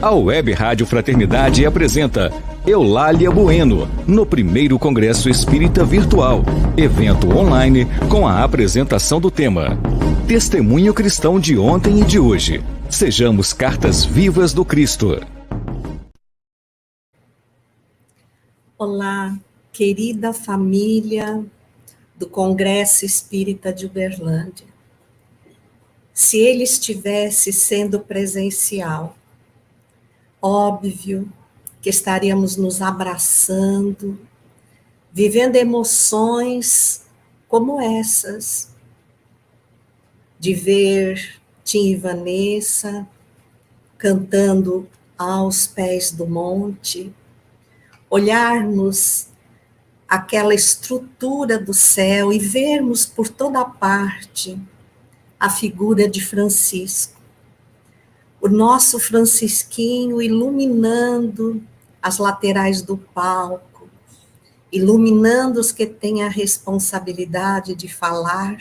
A Web Rádio Fraternidade apresenta Eulália Bueno, no primeiro Congresso Espírita Virtual, evento online com a apresentação do tema Testemunho Cristão de ontem e de hoje. Sejamos cartas vivas do Cristo. Olá, querida família do Congresso Espírita de Uberlândia. Se ele estivesse sendo presencial, óbvio que estaríamos nos abraçando, vivendo emoções como essas, de ver Tim e Vanessa cantando aos pés do monte, olharmos aquela estrutura do céu e vermos por toda parte a figura de Francisco. O nosso Francisquinho iluminando as laterais do palco, iluminando os que têm a responsabilidade de falar,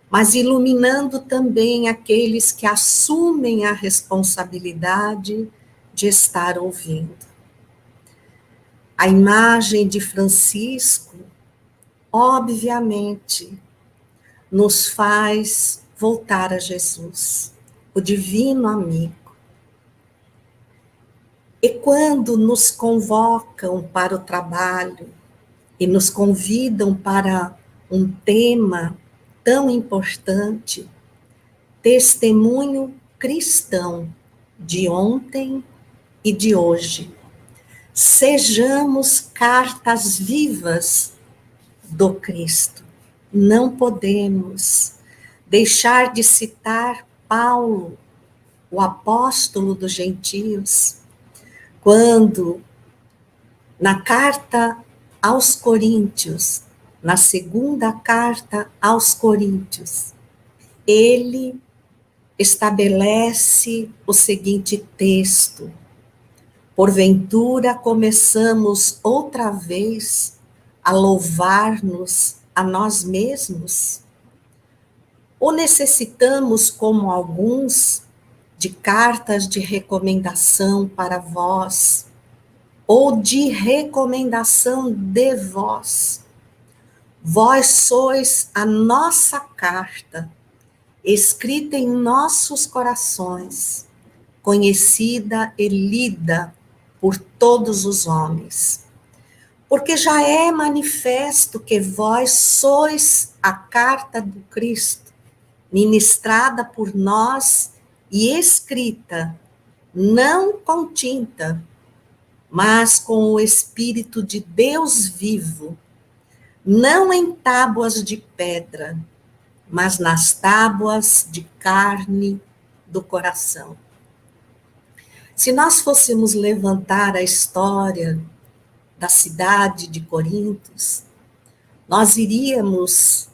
mas iluminando também aqueles que assumem a responsabilidade de estar ouvindo. A imagem de Francisco, obviamente, nos faz voltar a Jesus, o divino amigo. E quando nos convocam para o trabalho e nos convidam para um tema tão importante, testemunho cristão de ontem e de hoje, sejamos cartas vivas do Cristo. Não podemos deixar de citar Paulo, o apóstolo dos gentios, quando na carta aos Coríntios, na segunda carta aos Coríntios, ele estabelece o seguinte texto: porventura começamos outra vez a louvar-nos a nós mesmos? Ou necessitamos, como alguns, de cartas de recomendação para vós, ou de recomendação de vós? Vós sois a nossa carta, escrita em nossos corações, conhecida e lida por todos os homens. Porque já é manifesto que vós sois a carta do Cristo, ministrada por nós e escrita, não com tinta, mas com o Espírito de Deus vivo, não em tábuas de pedra, mas nas tábuas de carne do coração. Se nós fôssemos levantar a história da cidade de Corinto, nós iríamos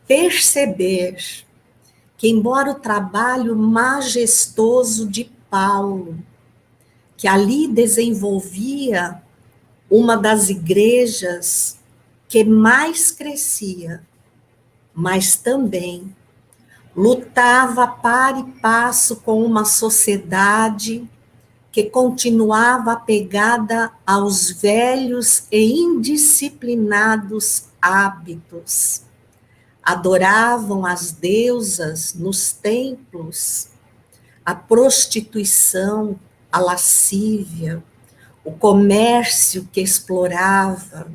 perceber que, embora o trabalho majestoso de Paulo, que ali desenvolvia uma das igrejas que mais crescia, mas também lutava par e passo com uma sociedade que continuava apegada aos velhos e indisciplinados hábitos. Adoravam as deusas nos templos, a prostituição, a lascívia, o comércio que explorava,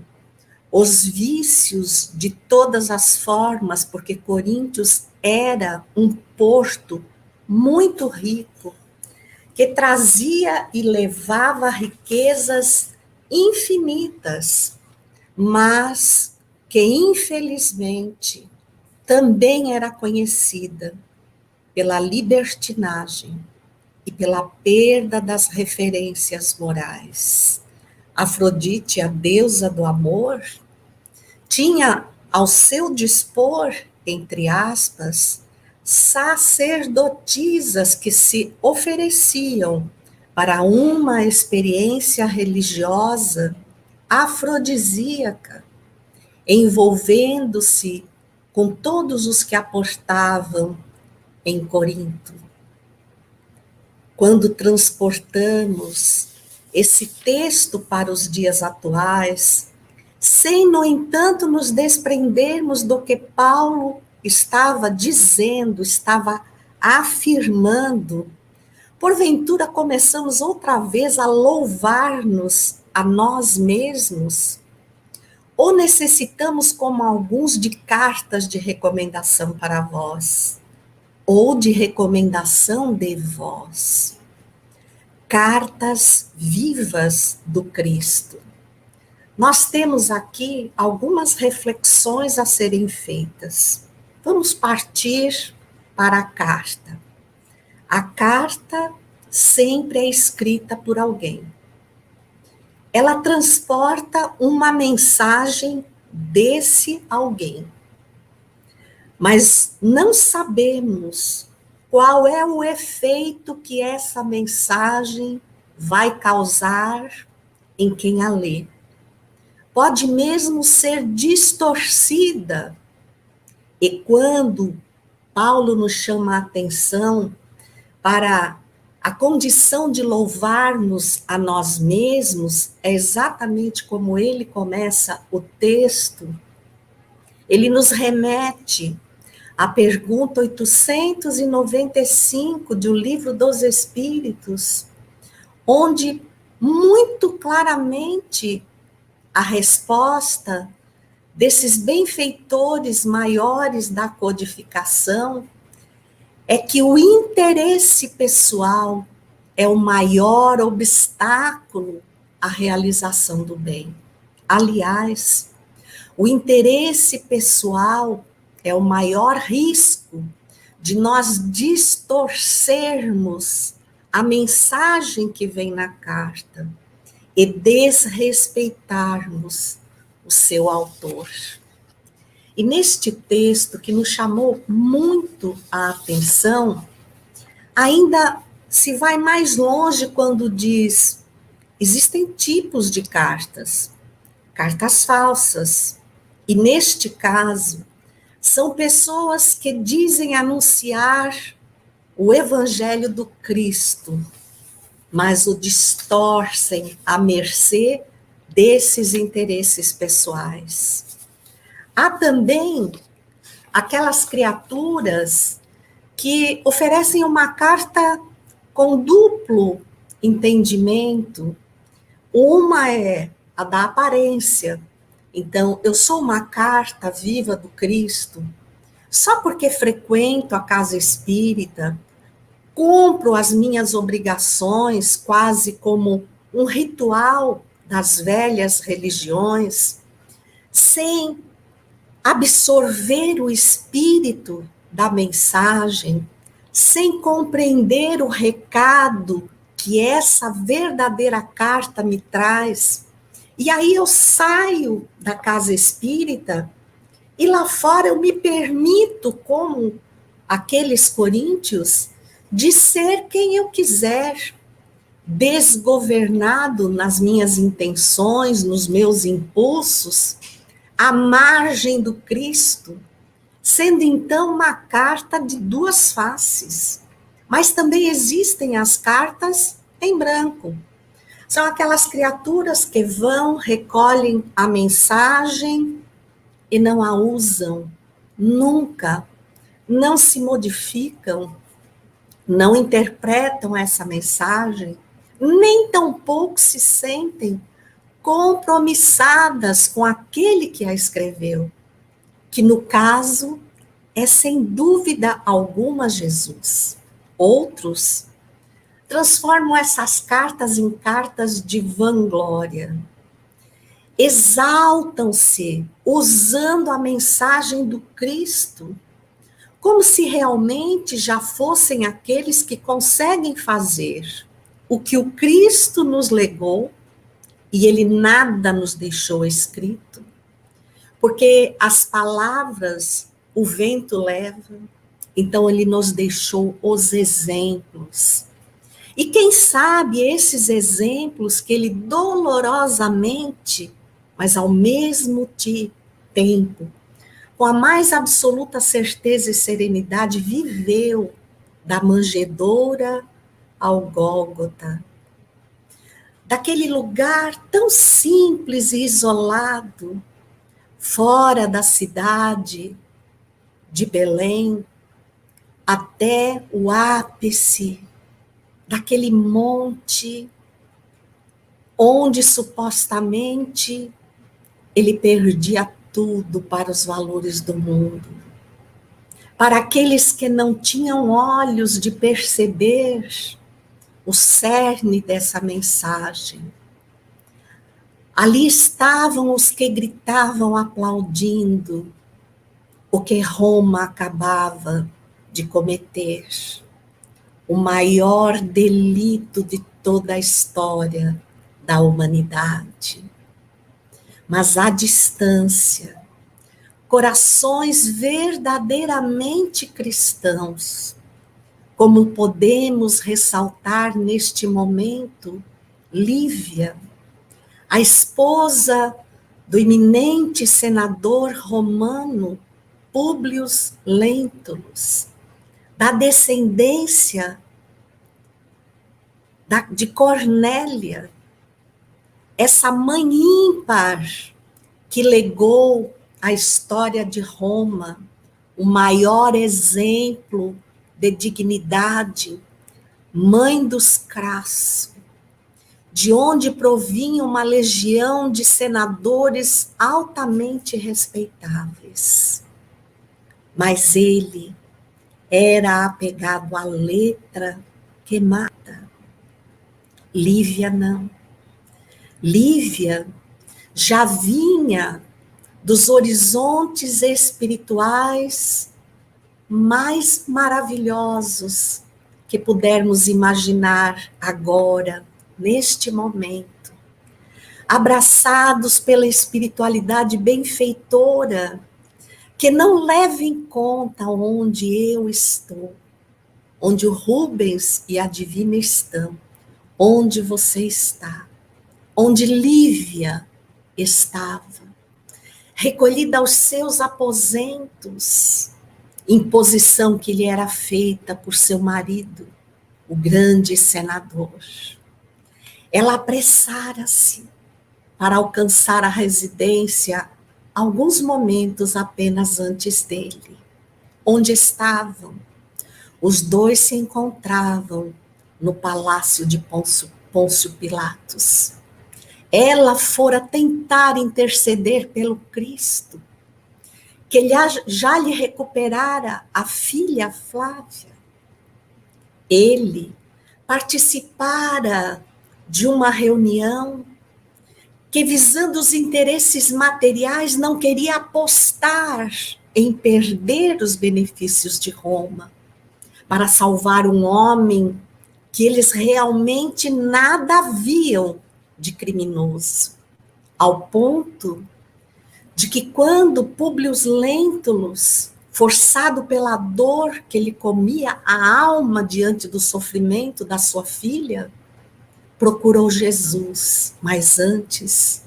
os vícios de todas as formas, porque Coríntios era um porto muito rico, que trazia e levava riquezas infinitas, mas que, infelizmente, também era conhecida pela libertinagem e pela perda das referências morais. Afrodite, a deusa do amor, tinha ao seu dispor, entre aspas, sacerdotisas que se ofereciam para uma experiência religiosa afrodisíaca, envolvendo-se com todos os que aportavam em Corinto. quando transportamos esse texto para os dias atuais, sem, no entanto, nos desprendermos do que Paulo estava dizendo, estava afirmando, porventura começamos outra vez a louvar-nos a nós mesmos? Ou necessitamos, como alguns, de cartas de recomendação para vós? Ou de recomendação de vós? Cartas vivas do Cristo. Nós temos aqui algumas reflexões a serem feitas. Vamos partir para a carta. A carta sempre é escrita por alguém. Ela transporta uma mensagem desse alguém. Mas não sabemos qual é o efeito que essa mensagem vai causar em quem a lê. Pode mesmo ser distorcida. E quando Paulo nos chama a atenção para a condição de louvar-nos a nós mesmos, é exatamente como ele começa o texto. Ele nos remete à pergunta 895 do Livro dos Espíritos, onde muito claramente a resposta desses benfeitores maiores da codificação é que o interesse pessoal é o maior obstáculo à realização do bem. Aliás, o interesse pessoal é o maior risco de nós distorcermos a mensagem que vem na carta e desrespeitarmos o seu autor. E neste texto que nos chamou muito a atenção, ainda se vai mais longe quando diz: existem tipos de cartas, cartas falsas, e neste caso, são pessoas que dizem anunciar o evangelho do Cristo, mas o distorcem à mercê desses interesses pessoais. Há também aquelas criaturas que oferecem uma carta com duplo entendimento. Uma é a da aparência. Então, eu sou uma carta viva do Cristo, só porque frequento a casa espírita, cumpro as minhas obrigações quase como um ritual das velhas religiões, sem absorver o espírito da mensagem, sem compreender o recado que essa verdadeira carta me traz. E aí eu saio da casa espírita e lá fora eu me permito, como aqueles coríntios, de ser quem eu quiser, desgovernado nas minhas intenções, nos meus impulsos, à margem do Cristo, sendo então uma carta de duas faces. Mas também existem as cartas em branco. São aquelas criaturas que vão, recolhem a mensagem e não a usam nunca, não se modificam, não interpretam essa mensagem, nem tampouco se sentem compromissadas com aquele que a escreveu, que no caso é sem dúvida alguma Jesus. Outros transformam essas cartas em cartas de vanglória, exaltam-se usando a mensagem do Cristo, como se realmente já fossem aqueles que conseguem fazer o que o Cristo nos legou, e ele nada nos deixou escrito, porque as palavras o vento leva, então ele nos deixou os exemplos. E quem sabe esses exemplos que ele dolorosamente, mas ao mesmo tempo, com a mais absoluta certeza e serenidade, viveu da manjedoura ao Gólgota, daquele lugar tão simples e isolado, fora da cidade de Belém, até o ápice daquele monte onde supostamente ele perdia tudo para os valores do mundo. Para aqueles que não tinham olhos de perceber o cerne dessa mensagem. Ali estavam os que gritavam aplaudindo o que Roma acabava de cometer, o maior delito de toda a história da humanidade. Mas à distância, corações verdadeiramente cristãos, como podemos ressaltar neste momento, Lívia, a esposa do eminente senador romano Públio Lentulus, da descendência de Cornélia, essa mãe ímpar que legou à história de Roma o maior exemplo de dignidade, mãe dos Crasso, de onde provinha uma legião de senadores altamente respeitáveis. Mas ele era apegado à letra que mata. Lívia não. Lívia já vinha dos horizontes espirituais mais maravilhosos que pudermos imaginar agora, neste momento, abraçados pela espiritualidade benfeitora, que não leva em conta onde eu estou, onde o Rubens e a Divina estão, onde você está, onde Lívia estava, recolhida aos seus aposentos, imposição que lhe era feita por seu marido, o grande senador. Ela apressara-se para alcançar a residência alguns momentos apenas antes dele. Onde estavam? Os dois se encontravam no palácio de Pôncio Pilatos. Ela fora tentar interceder pelo Cristo, que ele já lhe recuperara a filha Flávia. Ele participara de uma reunião que, visando os interesses materiais, não queria apostar em perder os benefícios de Roma, para salvar um homem que eles realmente nada viam de criminoso, ao ponto de que quando Públio Lentulus, forçado pela dor que lhe comia a alma diante do sofrimento da sua filha, procurou Jesus, mas antes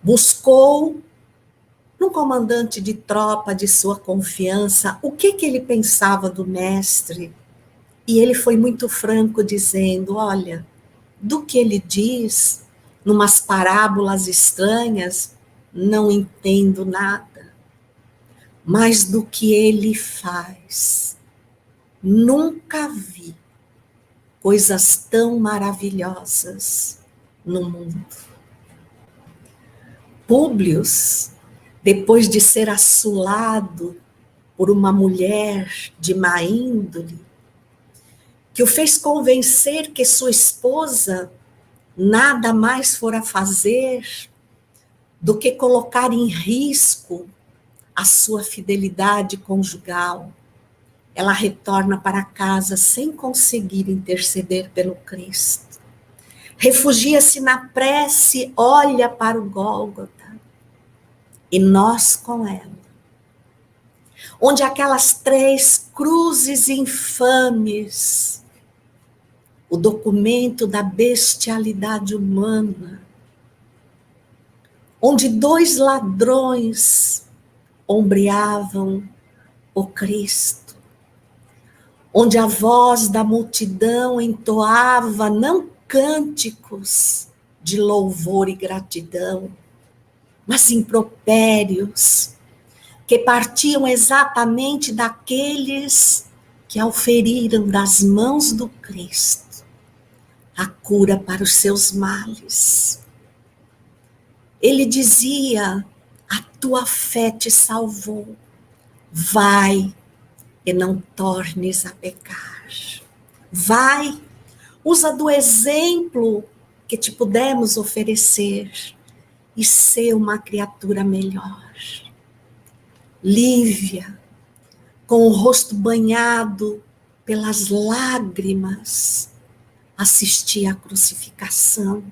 buscou no comandante de tropa de sua confiança o que ele pensava do mestre. E ele foi muito franco dizendo, olha, do que ele diz, numas parábolas estranhas, não entendo nada. Mas do que ele faz, nunca vi coisas tão maravilhosas no mundo. Públio, depois de ser assolado por uma mulher de má índole, que o fez convencer que sua esposa nada mais fora fazer do que colocar em risco a sua fidelidade conjugal, ela retorna para casa sem conseguir interceder pelo Cristo. Refugia-se na prece, olha para o Gólgota, e nós com ela. Onde aquelas 3 cruzes infames, o documento da bestialidade humana, onde 2 ladrões ombreavam o Cristo, onde a voz da multidão entoava não cânticos de louvor e gratidão, mas impropérios que partiam exatamente daqueles que auferiram das mãos do Cristo a cura para os seus males. Ele dizia: a tua fé te salvou, vai e não tornes a pecar. Vai, usa do exemplo que te pudemos oferecer e ser uma criatura melhor. Lívia, com o rosto banhado pelas lágrimas, assistia à crucificação.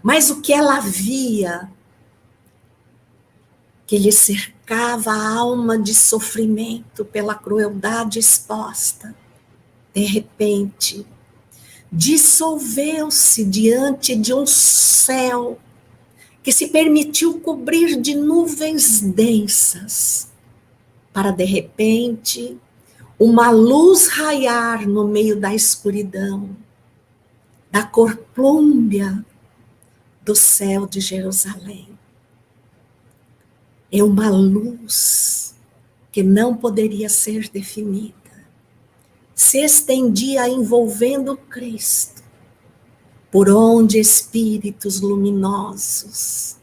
Mas o que ela via, que lhe cercava a alma de sofrimento pela crueldade exposta, de repente, dissolveu-se diante de um céu que se permitiu cobrir de nuvens densas, para de repente uma luz raiar no meio da escuridão, da cor plúmbea do céu de Jerusalém. É uma luz que não poderia ser definida. Se estendia envolvendo Cristo, por onde espíritos luminosos,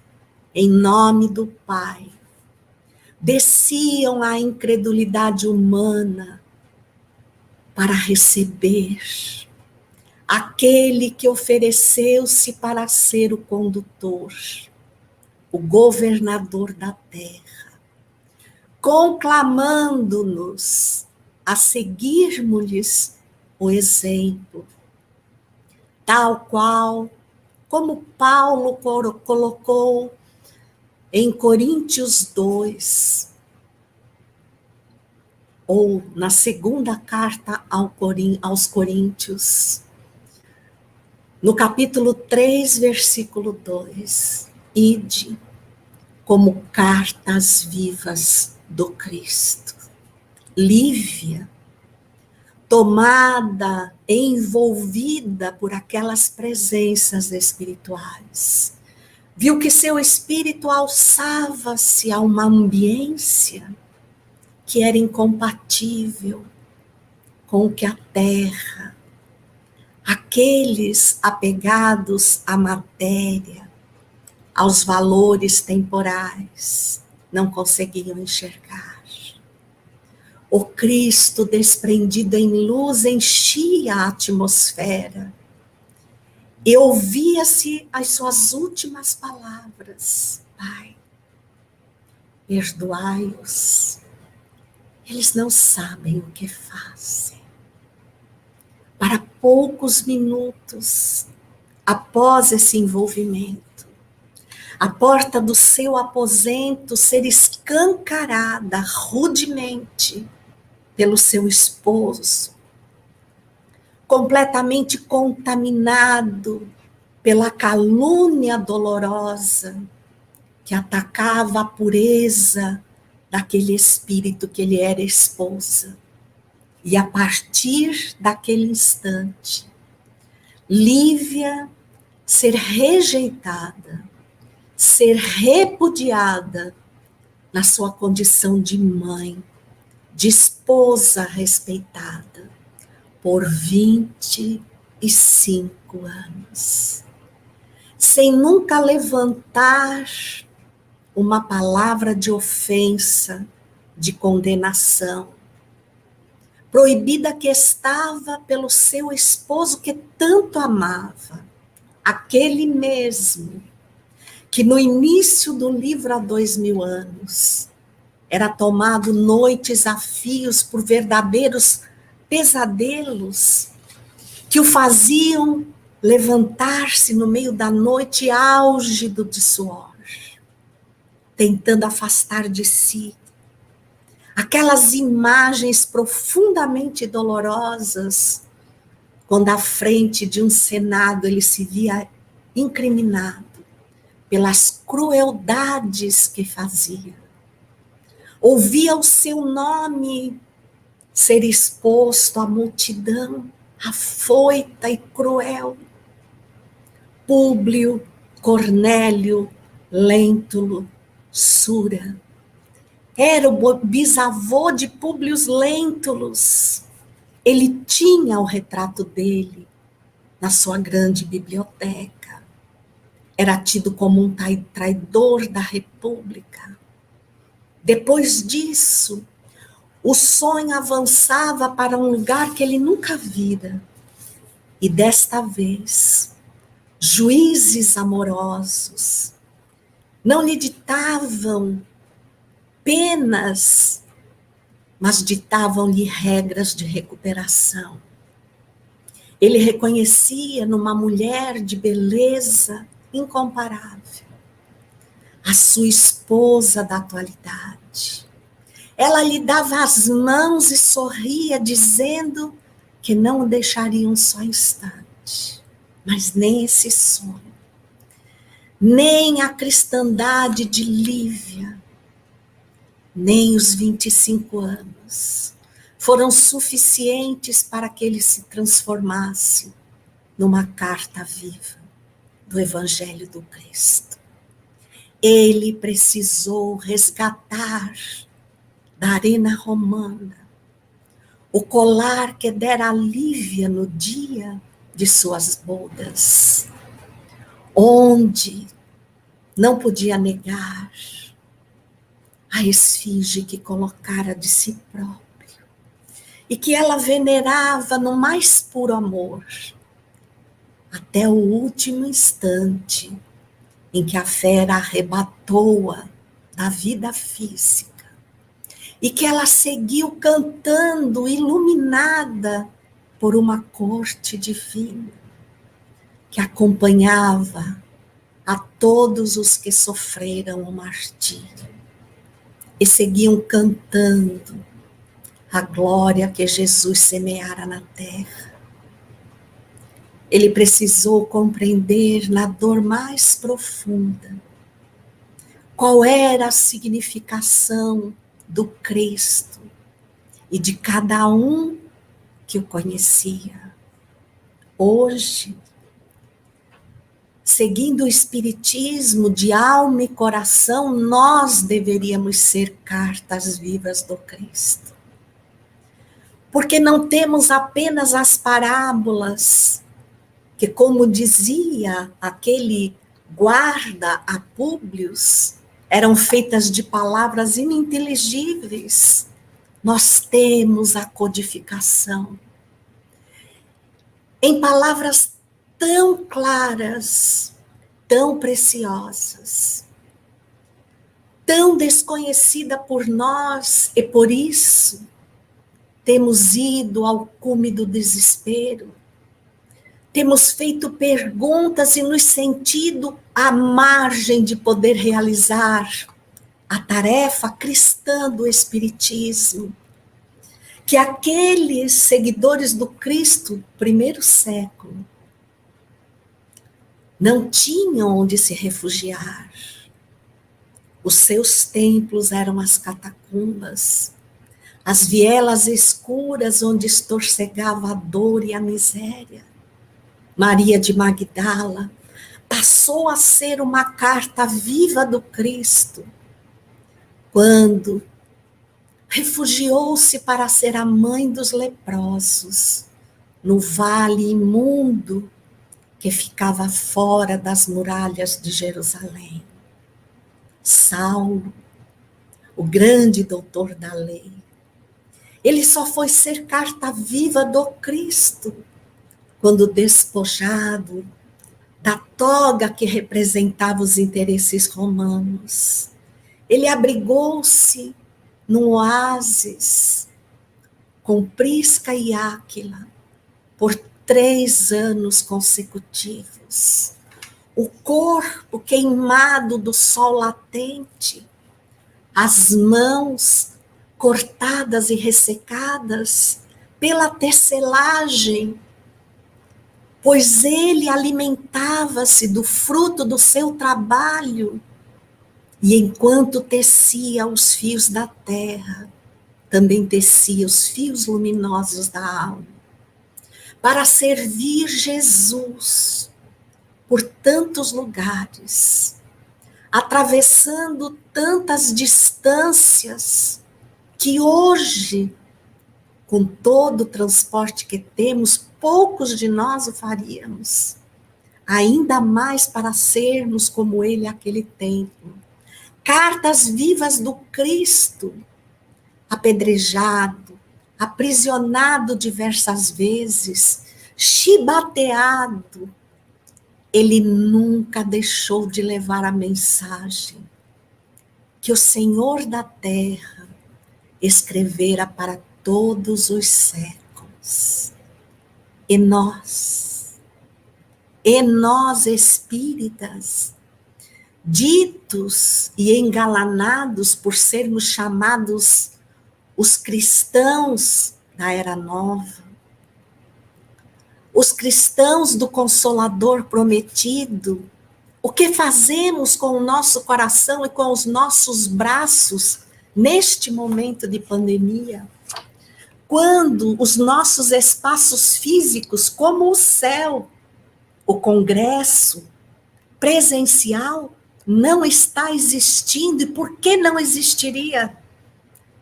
em nome do Pai, desciam à incredulidade humana para receber aquele que ofereceu-se para ser o condutor, o governador da terra, conclamando-nos a seguirmos-lhes o exemplo, tal qual, como Paulo colocou em Coríntios 2, ou na segunda carta aos Coríntios, no capítulo 3, versículo 2, ide como cartas vivas do Cristo. Lívia, tomada, envolvida por aquelas presenças espirituais, viu que seu espírito alçava-se a uma ambiência que era incompatível com o que a terra, aqueles apegados à matéria, aos valores temporais, não conseguiam enxergar. O Cristo desprendido em luz enchia a atmosfera e ouvia-se as suas últimas palavras: Pai, perdoai-os, eles não sabem o que fazem. Para poucos minutos após esse envolvimento, a porta do seu aposento ser escancarada rudemente pelo seu esposo, completamente contaminado pela calúnia dolorosa que atacava a pureza daquele espírito que ele era esposa. E a partir daquele instante, Lívia ser rejeitada, ser repudiada na sua condição de mãe, de esposa respeitada, por 25 anos, sem nunca levantar uma palavra de ofensa, de condenação, proibida que estava pelo seu esposo que tanto amava, aquele mesmo que no início do livro há 2000 anos era tomado noites a fios por verdadeiros pesadelos que o faziam levantar-se no meio da noite álgido de suor, tentando afastar de si aquelas imagens profundamente dolorosas, quando à frente de um senado ele se via incriminado pelas crueldades que fazia. Ouvia o seu nome ser exposto à multidão afoita e cruel. Públio Cornélio Lentulus Sura era o bisavô de Públio Lentulus. Ele tinha o retrato dele na sua grande biblioteca. Era tido como um traidor da República. Depois disso, o sonho avançava para um lugar que ele nunca vira. E desta vez, juízes amorosos não lhe ditavam penas, mas ditavam-lhe regras de recuperação. Ele reconhecia numa mulher de beleza incomparável a sua esposa da atualidade. Ela lhe dava as mãos e sorria, dizendo que não o deixaria um só instante. Mas nem esse sonho, nem a cristandade de Lívia, nem os 25 anos foram suficientes para que ele se transformasse numa carta viva do Evangelho do Cristo. Ele precisou resgatar da arena romana o colar que dera a Lívia no dia de suas bodas, onde não podia negar a esfinge que colocara de si próprio e que ela venerava no mais puro amor, até o último instante em que a fera arrebatou-a da vida física e que ela seguiu cantando, iluminada por uma corte divina que acompanhava a todos os que sofreram o martírio e seguiam cantando a glória que Jesus semeara na terra. Ele precisou compreender na dor mais profunda qual era a significação do Cristo e de cada um que o conhecia. Hoje, seguindo o Espiritismo de alma e coração, nós deveríamos ser cartas vivas do Cristo. Porque não temos apenas as parábolas, que, como dizia aquele guarda a Públio, eram feitas de palavras ininteligíveis. Nós temos a codificação em palavras tão claras, tão preciosas, tão desconhecida por nós, e por isso temos ido ao cume do desespero. Temos feito perguntas e nos sentido à margem de poder realizar a tarefa cristã do Espiritismo, que aqueles seguidores do Cristo, primeiro século, não tinham onde se refugiar. Os seus templos eram as catacumbas, as vielas escuras onde estorcegava a dor e a miséria. Maria de Magdala passou a ser uma carta viva do Cristo, quando refugiou-se para ser a mãe dos leprosos, no vale imundo que ficava fora das muralhas de Jerusalém. Saulo, o grande doutor da lei, ele só foi ser carta viva do Cristo quando, despojado da toga que representava os interesses romanos, ele abrigou-se num oásis com Prisca e Áquila por 3 anos consecutivos. O corpo queimado do sol latente, as mãos cortadas e ressecadas pela tecelagem, pois ele alimentava-se do fruto do seu trabalho, e enquanto tecia os fios da terra, também tecia os fios luminosos da alma, para servir Jesus por tantos lugares, atravessando tantas distâncias, que hoje, com todo o transporte que temos, poucos de nós o faríamos. Ainda mais para sermos como ele naquele tempo. Cartas vivas do Cristo, apedrejado, aprisionado diversas vezes, chibateado. Ele nunca deixou de levar a mensagem que o Senhor da terra escrevera para todos os séculos. E nós espíritas, ditos e engalanados por sermos chamados os cristãos da Era Nova, os cristãos do Consolador prometido, o que fazemos com o nosso coração e com os nossos braços neste momento de pandemia? Quando os nossos espaços físicos, como o céu, o congresso presencial, não está existindo. E por que não existiria?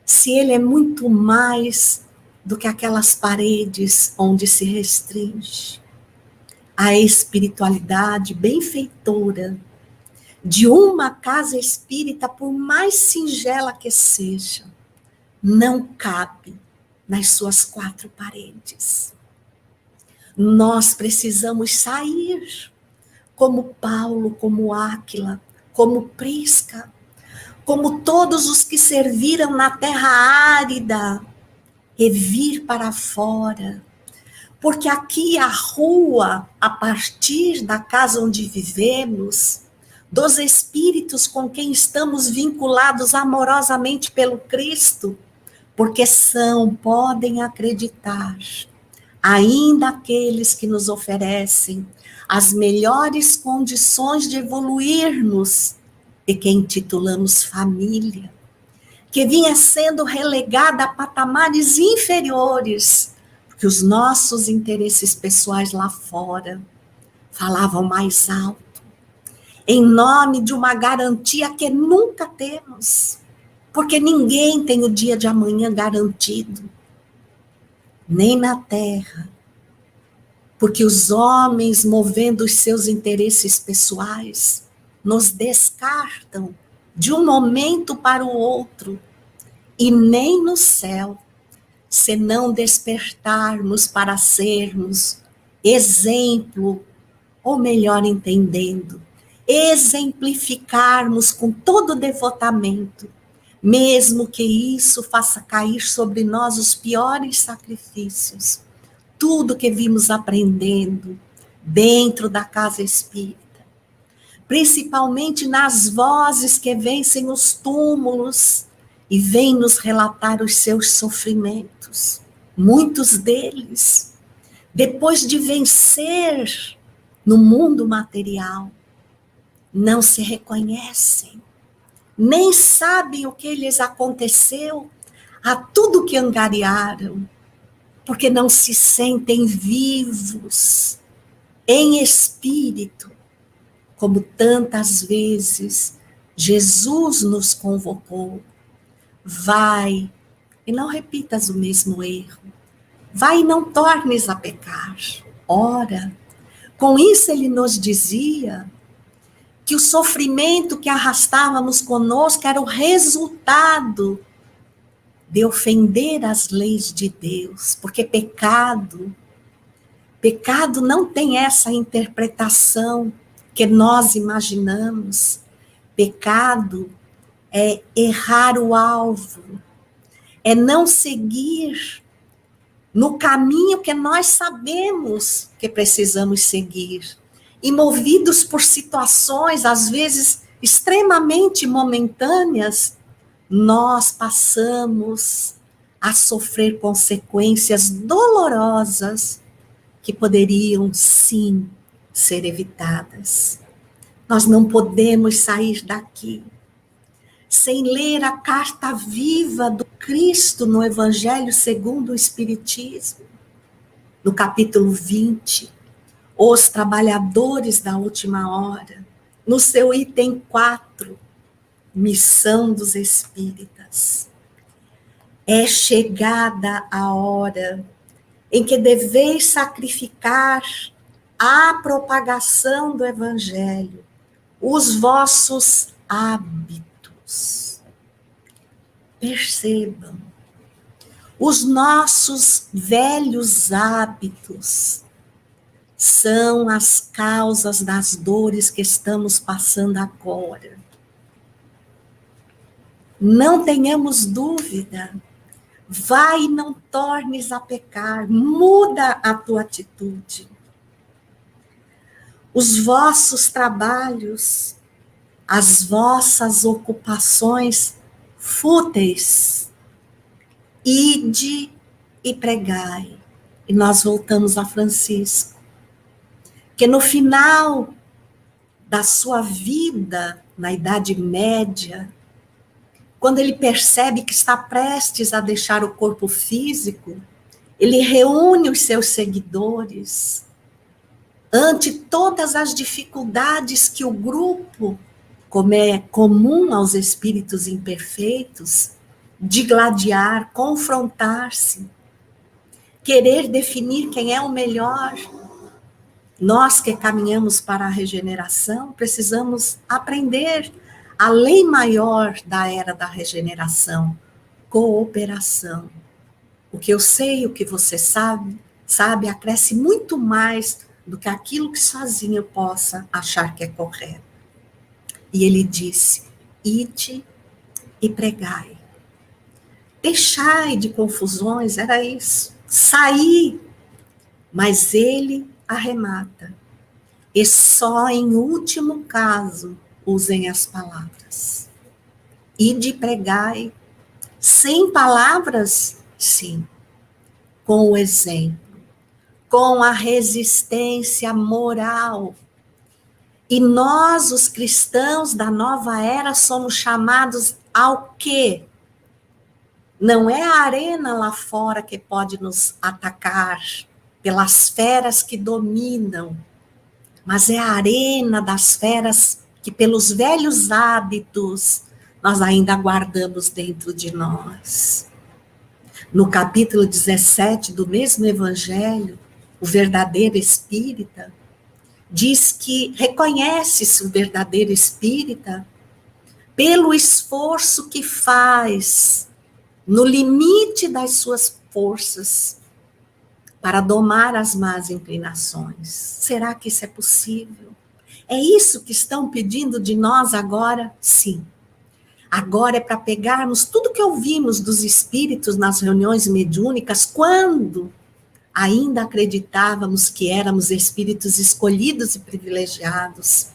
Se ele é muito mais do que aquelas paredes onde se restringe. A espiritualidade benfeitora de uma casa espírita, por mais singela que seja, não cabe nas suas quatro paredes. Nós precisamos sair, como Paulo, como Áquila, como Prisca, como todos os que serviram na terra árida, e vir para fora. Porque aqui a rua, a partir da casa onde vivemos, dos espíritos com quem estamos vinculados amorosamente pelo Cristo, porque podem acreditar, ainda aqueles que nos oferecem as melhores condições de evoluirmos, e que intitulamos família, que vinha sendo relegada a patamares inferiores, porque os nossos interesses pessoais lá fora falavam mais alto, em nome de uma garantia que nunca temos, porque ninguém tem o dia de amanhã garantido, nem na terra, porque os homens, movendo os seus interesses pessoais, nos descartam de um momento para o outro, e nem no céu, se não despertarmos para sermos exemplo, ou melhor entendendo, exemplificarmos com todo devotamento, mesmo que isso faça cair sobre nós os piores sacrifícios, tudo que vimos aprendendo dentro da casa espírita, principalmente nas vozes que vencem os túmulos e vêm nos relatar os seus sofrimentos. Muitos deles, depois de vencer no mundo material, não se reconhecem, nem sabem o que lhes aconteceu a tudo que angariaram, porque não se sentem vivos em espírito, como tantas vezes Jesus nos convocou. Vai e não repitas o mesmo erro. Vai e não tornes a pecar. Ora, com isso ele nos dizia que o sofrimento que arrastávamos conosco era o resultado de ofender as leis de Deus, porque pecado não tem essa interpretação que nós imaginamos. Pecado é errar o alvo, é não seguir no caminho que nós sabemos que precisamos seguir. E movidos por situações, às vezes, extremamente momentâneas, nós passamos a sofrer consequências dolorosas que poderiam, sim, ser evitadas. Nós não podemos sair daqui sem ler a carta viva do Cristo no Evangelho segundo o Espiritismo, no capítulo 20, os trabalhadores da última hora, no seu item 4, missão dos espíritas. É chegada a hora em que deveis sacrificar à propagação do Evangelho os vossos hábitos. Percebam, os nossos velhos hábitos são as causas das dores que estamos passando agora. Não tenhamos dúvida. Vai e não tornes a pecar, muda a tua atitude. Os vossos trabalhos, as vossas ocupações fúteis, ide e pregai. E nós voltamos a Francisco, que no final da sua vida, na Idade Média, quando ele percebe que está prestes a deixar o corpo físico, ele reúne os seus seguidores ante todas as dificuldades que o grupo, como é comum aos espíritos imperfeitos, digladiar, confrontar-se, querer definir quem é o melhor. Nós que caminhamos para a regeneração, precisamos aprender a lei maior da era da regeneração, cooperação. O que eu sei, o que você sabe, acresce muito mais do que aquilo que sozinho eu possa achar que é correto. E ele disse, ide e pregai. Deixai de confusões, era isso. Saí, mas ele arremata. E só em último caso, usem as palavras. Ide e pregai. Sem palavras, sim. Com o exemplo. Com a resistência moral. E nós, os cristãos da nova era, somos chamados ao quê? Não é a arena lá fora que pode nos atacar, pelas feras que dominam, mas é a arena das feras que pelos velhos hábitos nós ainda guardamos dentro de nós. No capítulo 17 do mesmo Evangelho, o verdadeiro espírita diz que reconhece-se o verdadeiro espírita pelo esforço que faz no limite das suas forças para domar as más inclinações. Será que isso é possível? É isso que estão pedindo de nós agora? Sim. Agora é para pegarmos tudo que ouvimos dos espíritos nas reuniões mediúnicas, quando ainda acreditávamos que éramos espíritos escolhidos e privilegiados,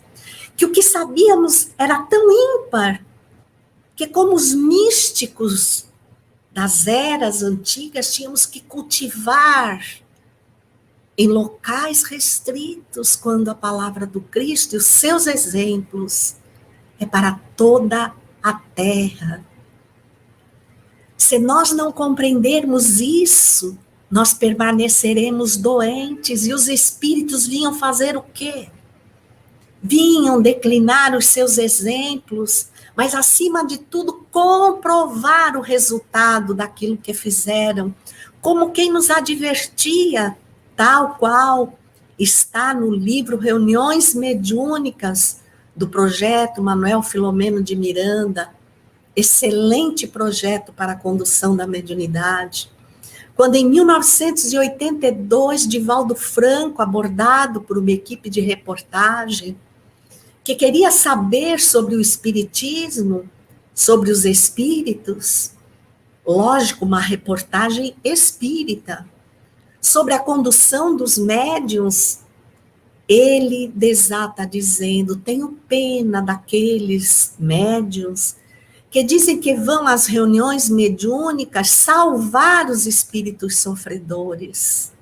que o que sabíamos era tão ímpar, que como os místicos das eras antigas, tínhamos que cultivar em locais restritos, quando a palavra do Cristo e os seus exemplos é para toda a terra. Se nós não compreendermos isso, nós permaneceremos doentes, e os espíritos vinham fazer o quê? Vinham declinar os seus exemplos, mas acima de tudo comprovar o resultado daquilo que fizeram, como quem nos advertia, tal qual está no livro Reuniões Mediúnicas do projeto Manuel Filomeno de Miranda, excelente projeto para a condução da mediunidade. Quando em 1982, Divaldo Franco, abordado por uma equipe de reportagem, que queria saber sobre o espiritismo, sobre os espíritos, lógico, uma reportagem espírita, sobre a condução dos médiuns, ele desata dizendo, tenho pena daqueles médiuns que dizem que vão às reuniões mediúnicas salvar os espíritos sofredores.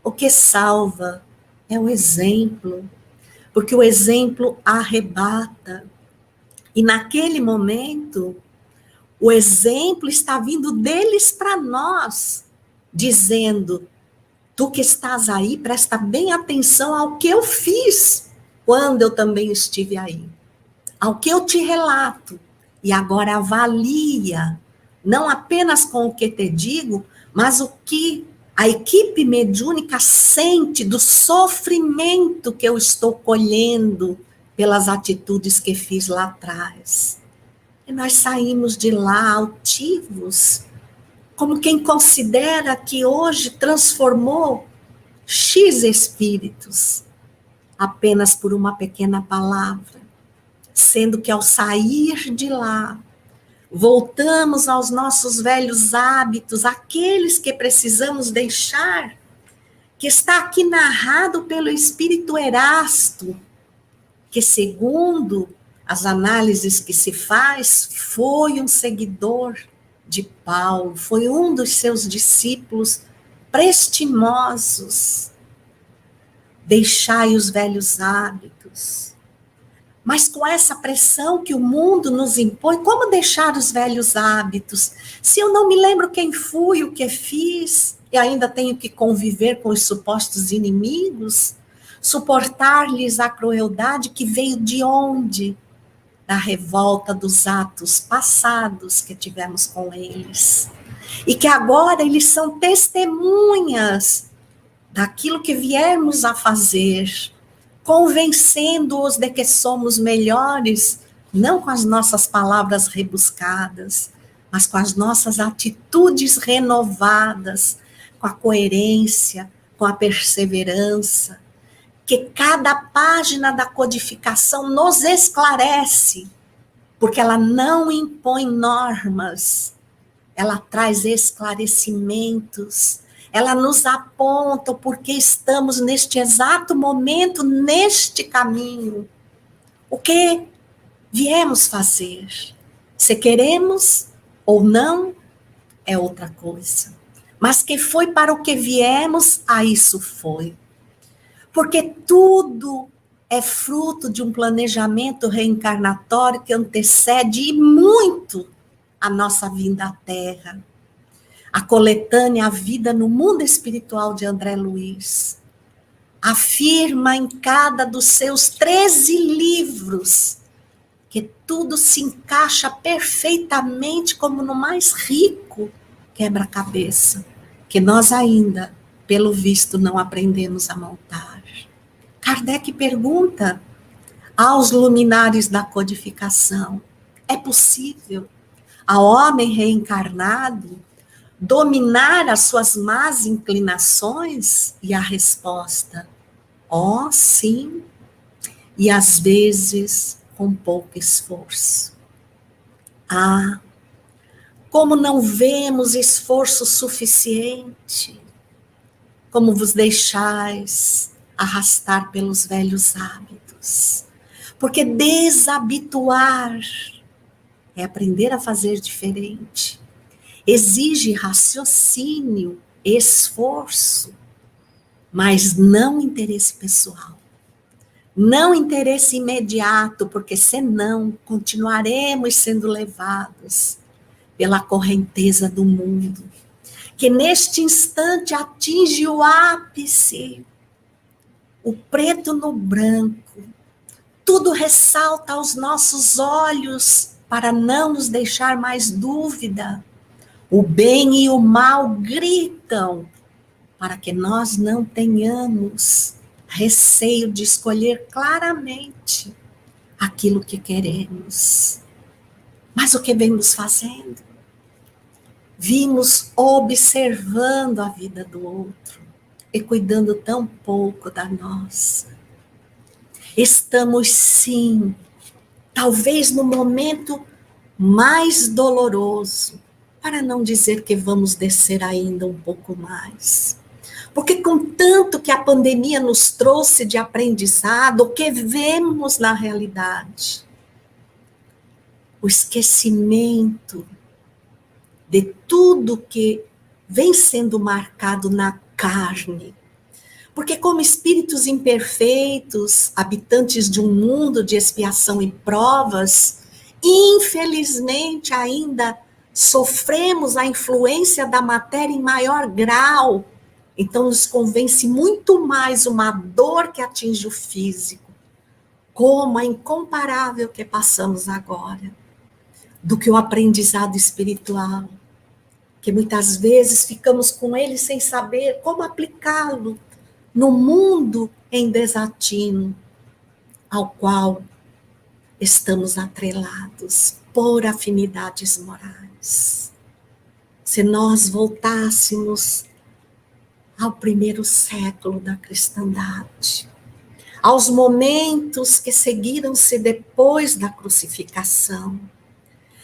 O que salva é o exemplo, porque o exemplo arrebata. E naquele momento, o exemplo está vindo deles para nós, dizendo: tu que estás aí, presta bem atenção ao que eu fiz quando eu também estive aí, ao que eu te relato. E agora avalia, não apenas com o que te digo, mas o que a equipe mediúnica sente do sofrimento que eu estou colhendo pelas atitudes que fiz lá atrás. E nós saímos de lá altivos, como quem considera que hoje transformou X espíritos apenas por uma pequena palavra, sendo que ao sair de lá, voltamos aos nossos velhos hábitos, aqueles que precisamos deixar, que está aqui narrado pelo Espírito Erasto, que segundo as análises que se faz, foi um seguidor de Paulo, foi um dos seus discípulos prestimosos. Deixai os velhos hábitos. Mas com essa pressão que o mundo nos impõe, como deixar os velhos hábitos? Se eu não me lembro quem fui, o que fiz, e ainda tenho que conviver com os supostos inimigos, suportar-lhes a crueldade que veio de onde? Da revolta dos atos passados que tivemos com eles. E que agora eles são testemunhas daquilo que viemos a fazer, convencendo-os de que somos melhores, não com as nossas palavras rebuscadas, mas com as nossas atitudes renovadas, com a coerência, com a perseverança, que cada página da codificação nos esclarece, porque ela não impõe normas, ela traz esclarecimentos, ela nos aponta porque estamos neste exato momento, neste caminho. O que viemos fazer? Se queremos ou não, é outra coisa. Mas que foi para o que viemos, a isso foi. Porque tudo é fruto de um planejamento reencarnatório que antecede e muito a nossa vinda à Terra. A coletânea A Vida no Mundo Espiritual de André Luiz afirma em cada dos seus 13 livros que tudo se encaixa perfeitamente como no mais rico quebra-cabeça, que nós ainda, pelo visto, não aprendemos a montar. Kardec pergunta aos luminares da codificação: é possível ao homem reencarnado dominar as suas más inclinações? E a resposta: ó, sim, e às vezes com pouco esforço. Ah, como não vemos esforço suficiente, como vos deixais arrastar pelos velhos hábitos. Porque desabituar é aprender a fazer diferente. Exige raciocínio, esforço, mas não interesse pessoal. Não interesse imediato, porque senão continuaremos sendo levados pela correnteza do mundo, que neste instante atinge o ápice, o preto no branco. Tudo ressalta aos nossos olhos para não nos deixar mais dúvida. O bem e o mal gritam para que nós não tenhamos receio de escolher claramente aquilo que queremos. Mas o que vemos fazendo? Vimos observando a vida do outro e cuidando tão pouco da nossa. Estamos, sim, talvez no momento mais doloroso, para não dizer que vamos descer ainda um pouco mais. Porque com tanto que a pandemia nos trouxe de aprendizado, o que vemos na realidade? O esquecimento de tudo que vem sendo marcado na carne. Porque como espíritos imperfeitos, habitantes de um mundo de expiação e provas, Infelizmente, ainda sofremos a influência da matéria em maior grau. Então, nos convence muito mais uma dor que atinge o físico, como a incomparável que passamos agora, do que o aprendizado espiritual, que muitas vezes ficamos com ele sem saber como aplicá-lo no mundo em desatino, ao qual estamos atrelados por afinidades morais. Se nós voltássemos ao primeiro século da cristandade, aos momentos que seguiram-se depois da crucificação,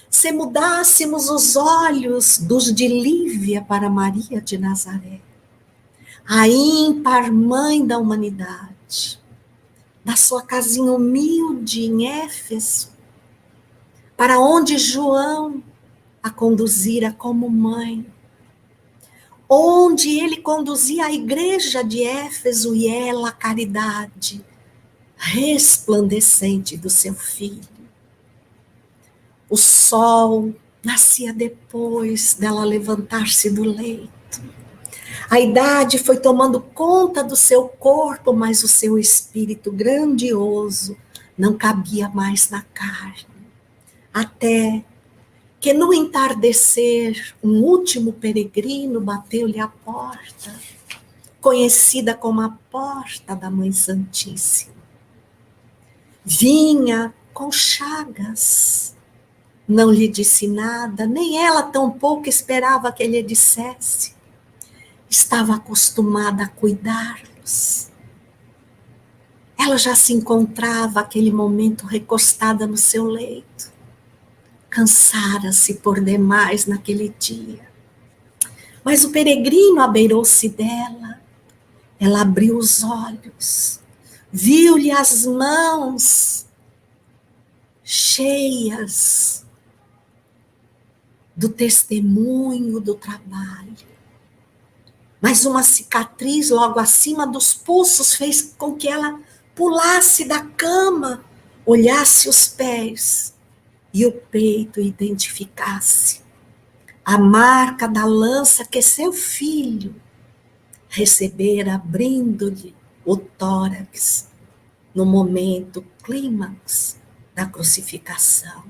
se mudássemos os olhos dos de Lívia para Maria de Nazaré, a ímpar mãe da humanidade, da sua casinha humilde em Éfeso, para onde João a conduzira como mãe, onde ele conduzia a igreja de Éfeso e ela a caridade resplandecente do seu filho. O sol nascia depois dela levantar-se do leito. A idade foi tomando conta do seu corpo, mas o seu espírito grandioso não cabia mais na carne. Até que no entardecer, um último peregrino bateu-lhe à porta, conhecida como a porta da Mãe Santíssima. Vinha com chagas, não lhe disse nada, nem ela tampouco esperava que ele dissesse. Estava acostumada a cuidá-los. Ela já se encontrava aquele momento recostada no seu leito. Cansara-se por demais naquele dia. Mas o peregrino abeirou-se dela. Ela abriu os olhos, viu-lhe as mãos cheias do testemunho do trabalho. Mas uma cicatriz logo acima dos pulsos fez com que ela pulasse da cama, olhasse os pés e o peito identificasse a marca da lança que seu filho recebera abrindo-lhe o tórax no momento clímax da crucificação.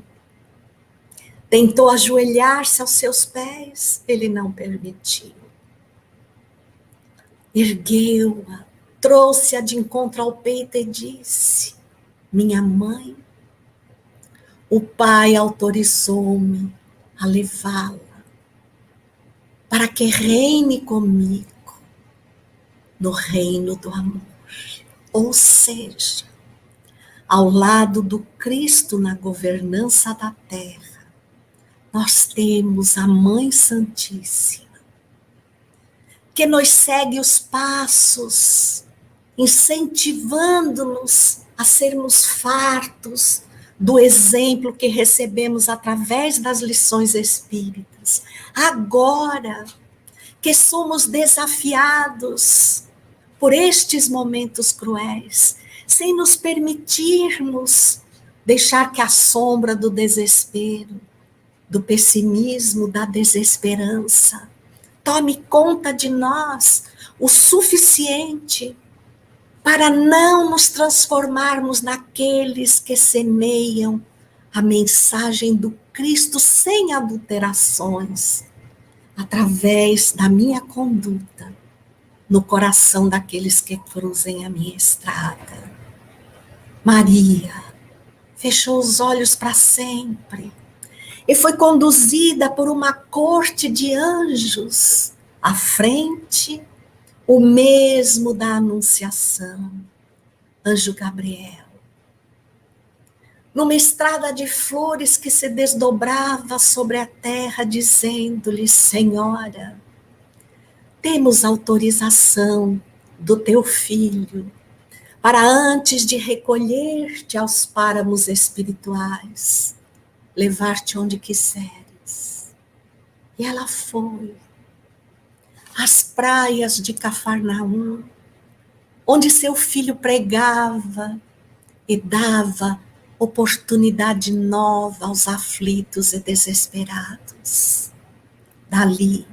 Tentou ajoelhar-se aos seus pés, ele não permitiu. Ergueu-a, trouxe-a de encontro ao peito e disse: minha mãe, o Pai autorizou-me a levá-la para que reine comigo no reino do amor. Ou seja, ao lado do Cristo na governança da terra, nós temos a Mãe Santíssima, que nos segue os passos, incentivando-nos a sermos fartos do exemplo que recebemos através das lições espíritas. Agora que somos desafiados por estes momentos cruéis, sem nos permitirmos deixar que a sombra do desespero, do pessimismo, da desesperança, tome conta de nós o suficiente para não nos transformarmos naqueles que semeiam a mensagem do Cristo sem adulterações, através da minha conduta, no coração daqueles que cruzem a minha estrada. Maria fechou os olhos para sempre e foi conduzida por uma corte de anjos à frente, o mesmo da Anunciação, anjo Gabriel. Numa estrada de flores que se desdobrava sobre a terra, dizendo-lhe: Senhora, temos autorização do teu filho para, antes de recolher-te aos páramos espirituais, levar-te onde quiseres. E ela foi às praias de Cafarnaum, onde seu filho pregava e dava oportunidade nova aos aflitos e desesperados. Dali,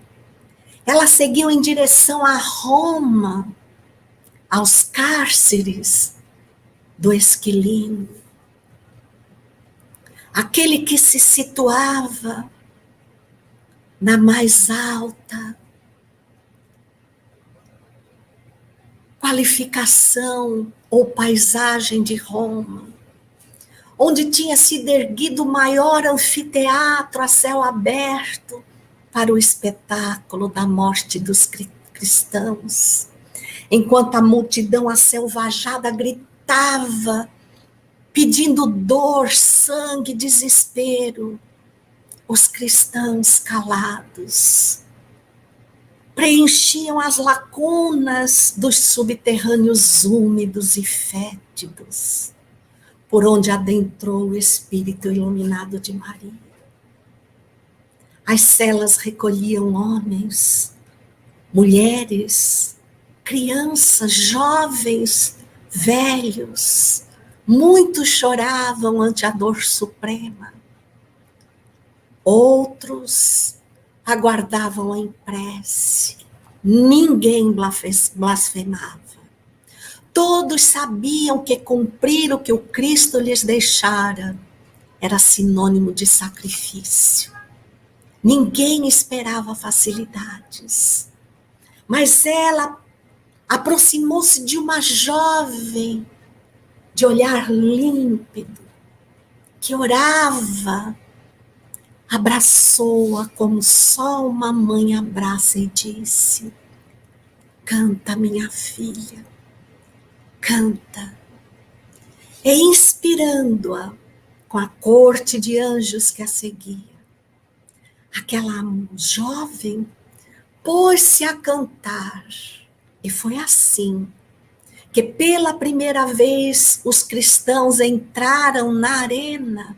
elas seguiam em direção a Roma, aos cárceres do Esquilino, aquele que se situava na mais alta qualificação ou paisagem de Roma, onde tinha sido erguido o maior anfiteatro a céu aberto para o espetáculo da morte dos cristãos, enquanto a multidão aselvajada gritava, pedindo dor, sangue, desespero, os cristãos calados preenchiam as lacunas dos subterrâneos úmidos e fétidos, por onde adentrou o Espírito iluminado de Maria. As celas recolhiam homens, mulheres, crianças, jovens, velhos. Muitos choravam ante a dor suprema. Outros aguardavam em prece. Ninguém blasfemava. Todos sabiam que cumprir o que o Cristo lhes deixara era sinônimo de sacrifício. Ninguém esperava facilidades. Mas ela aproximou-se de uma jovem de olhar límpido, que orava, abraçou-a como só uma mãe abraça e disse: canta, minha filha, canta. E inspirando-a com a corte de anjos que a seguia, aquela jovem pôs-se a cantar. E foi assim que pela primeira vez os cristãos entraram na arena,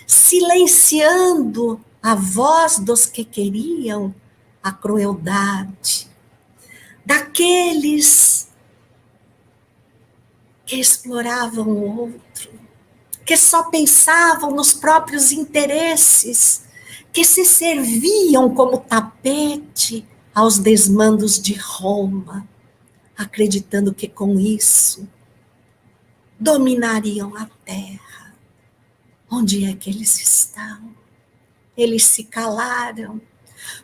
silenciando a voz dos que queriam a crueldade, daqueles que exploravam o outro, que só pensavam nos próprios interesses, que se serviam como tapete aos desmandos de Roma, acreditando que com isso dominariam a terra. Onde é que eles estão? Eles se calaram,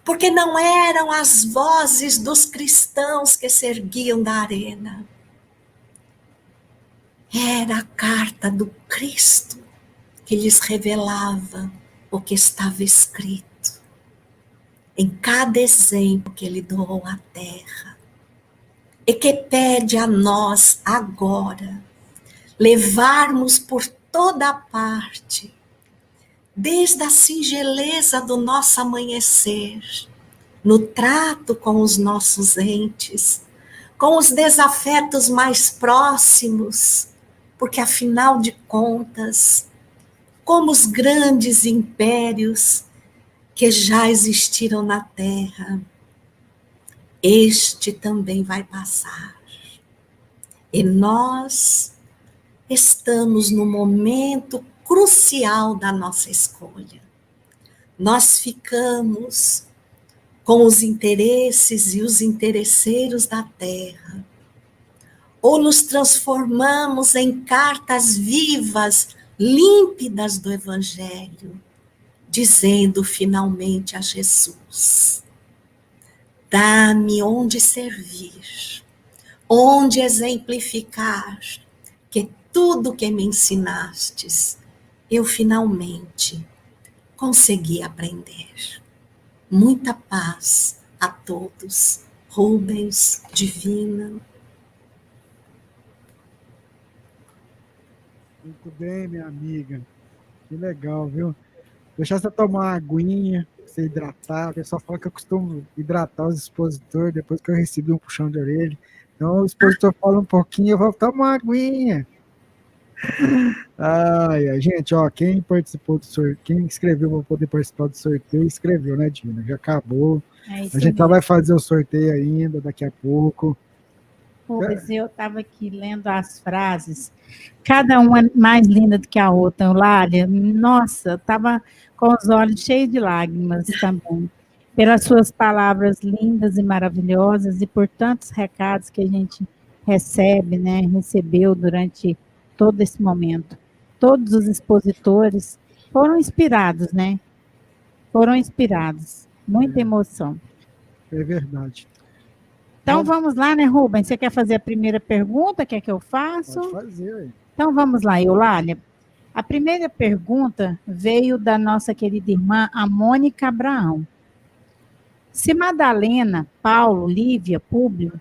porque não eram as vozes dos cristãos que se erguiam da arena. Era a carta do Cristo que lhes revelava o que estava escrito em cada exemplo que ele doou à terra, e que pede a nós agora levarmos por toda parte, desde a singeleza do nosso amanhecer, no trato com os nossos entes, com os desafetos mais próximos, porque afinal de contas, como os grandes impérios que já existiram na Terra, este também vai passar. E nós estamos no momento crucial da nossa escolha. Nós ficamos com os interesses e os interesseiros da terra, ou nos transformamos em cartas vivas, límpidas do Evangelho, dizendo finalmente a Jesus: dá-me onde servir, onde exemplificar, que tudo que me ensinastes, eu finalmente consegui aprender. Muita paz a todos. Rubens, Divina. Muito bem, minha amiga. Que legal, viu? Deixar você tomar uma aguinha, você hidratar. O pessoal fala que eu costumo hidratar os expositores depois que eu recebi um puxão de orelha. Então, o expositor fala um pouquinho, eu vou tomar uma aguinha. Ai, gente, ó, quem participou do sorteio, quem escreveu para poder participar do sorteio, escreveu, né, Dina? Já acabou. A gente vai fazer o sorteio ainda daqui a pouco. Rubens, eu estava aqui lendo as frases, cada uma mais linda do que a outra, Eulália. Nossa, estava com os olhos cheios de lágrimas também, pelas suas palavras lindas e maravilhosas e por tantos recados que a gente recebe, né, recebeu durante todo esse momento. Todos os expositores foram inspirados, né? Foram inspirados. Muita emoção. É verdade. Então, vamos lá, né, Rubens? Você quer fazer a primeira pergunta? Quer que eu faça? Pode fazer aí. Então, vamos lá, Eulália. A primeira pergunta veio da nossa querida irmã, a Mônica Abraão. Se Madalena, Paulo, Lívia, Públio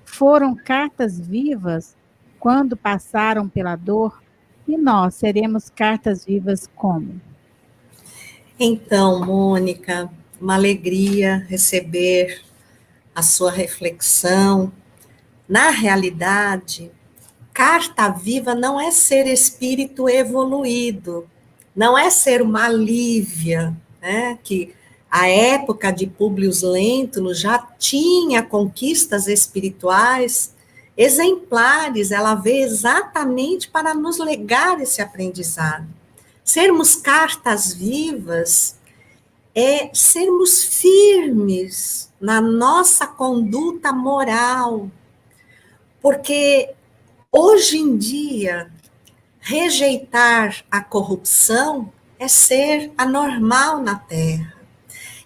foram cartas vivas quando passaram pela dor, e nós seremos cartas vivas como? Então, Mônica, uma alegria receber a sua reflexão. Na realidade, carta viva não é ser espírito evoluído, não é ser uma Lívia, né, que a época de Públio Lentulus já tinha conquistas espirituais exemplares, ela veio exatamente para nos legar esse aprendizado. Sermos cartas vivas é sermos firmes na nossa conduta moral, porque hoje em dia, rejeitar a corrupção é ser anormal na Terra.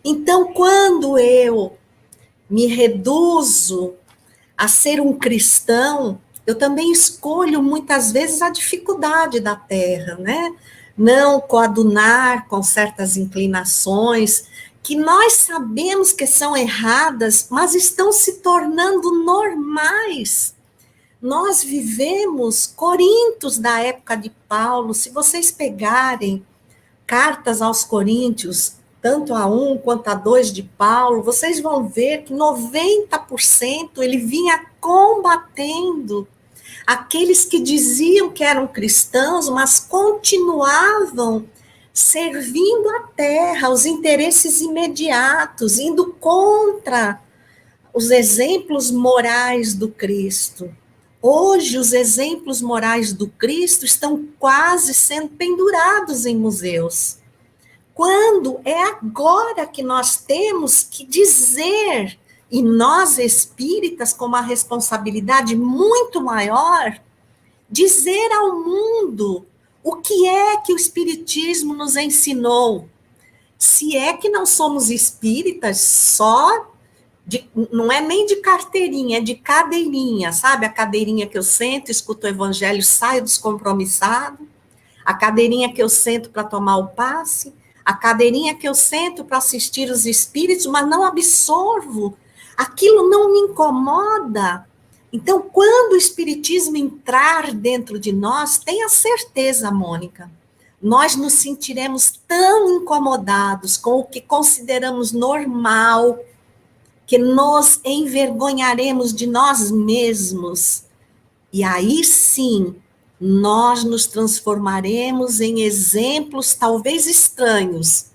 Então, quando eu me reduzo a ser um cristão, eu também escolho muitas vezes a dificuldade da Terra, né? Não coadunar com certas inclinações que nós sabemos que são erradas, mas estão se tornando normais. Nós vivemos Coríntios da época de Paulo. Se vocês pegarem cartas aos Coríntios, tanto a 1 quanto a 2 de Paulo, vocês vão ver que 90% ele vinha combatendo aqueles que diziam que eram cristãos, mas continuavam servindo a terra, os interesses imediatos, indo contra os exemplos morais do Cristo. Hoje, os exemplos morais do Cristo estão quase sendo pendurados em museus. Quando é agora que nós temos que dizer, e nós espíritas, com uma responsabilidade muito maior, dizer ao mundo o que é que o Espiritismo nos ensinou. Se é que não somos espíritas só, não é nem de carteirinha, é de cadeirinha, sabe? A cadeirinha que eu sento, escuto o evangelho, saio descompromissado. A cadeirinha que eu sento para tomar o passe. A cadeirinha que eu sento para assistir os espíritos, mas não absorvo. Aquilo não me incomoda. Então, quando o espiritismo entrar dentro de nós, tenha certeza, Mônica, nós nos sentiremos tão incomodados com o que consideramos normal, que nos envergonharemos de nós mesmos. E aí sim, nós nos transformaremos em exemplos talvez estranhos,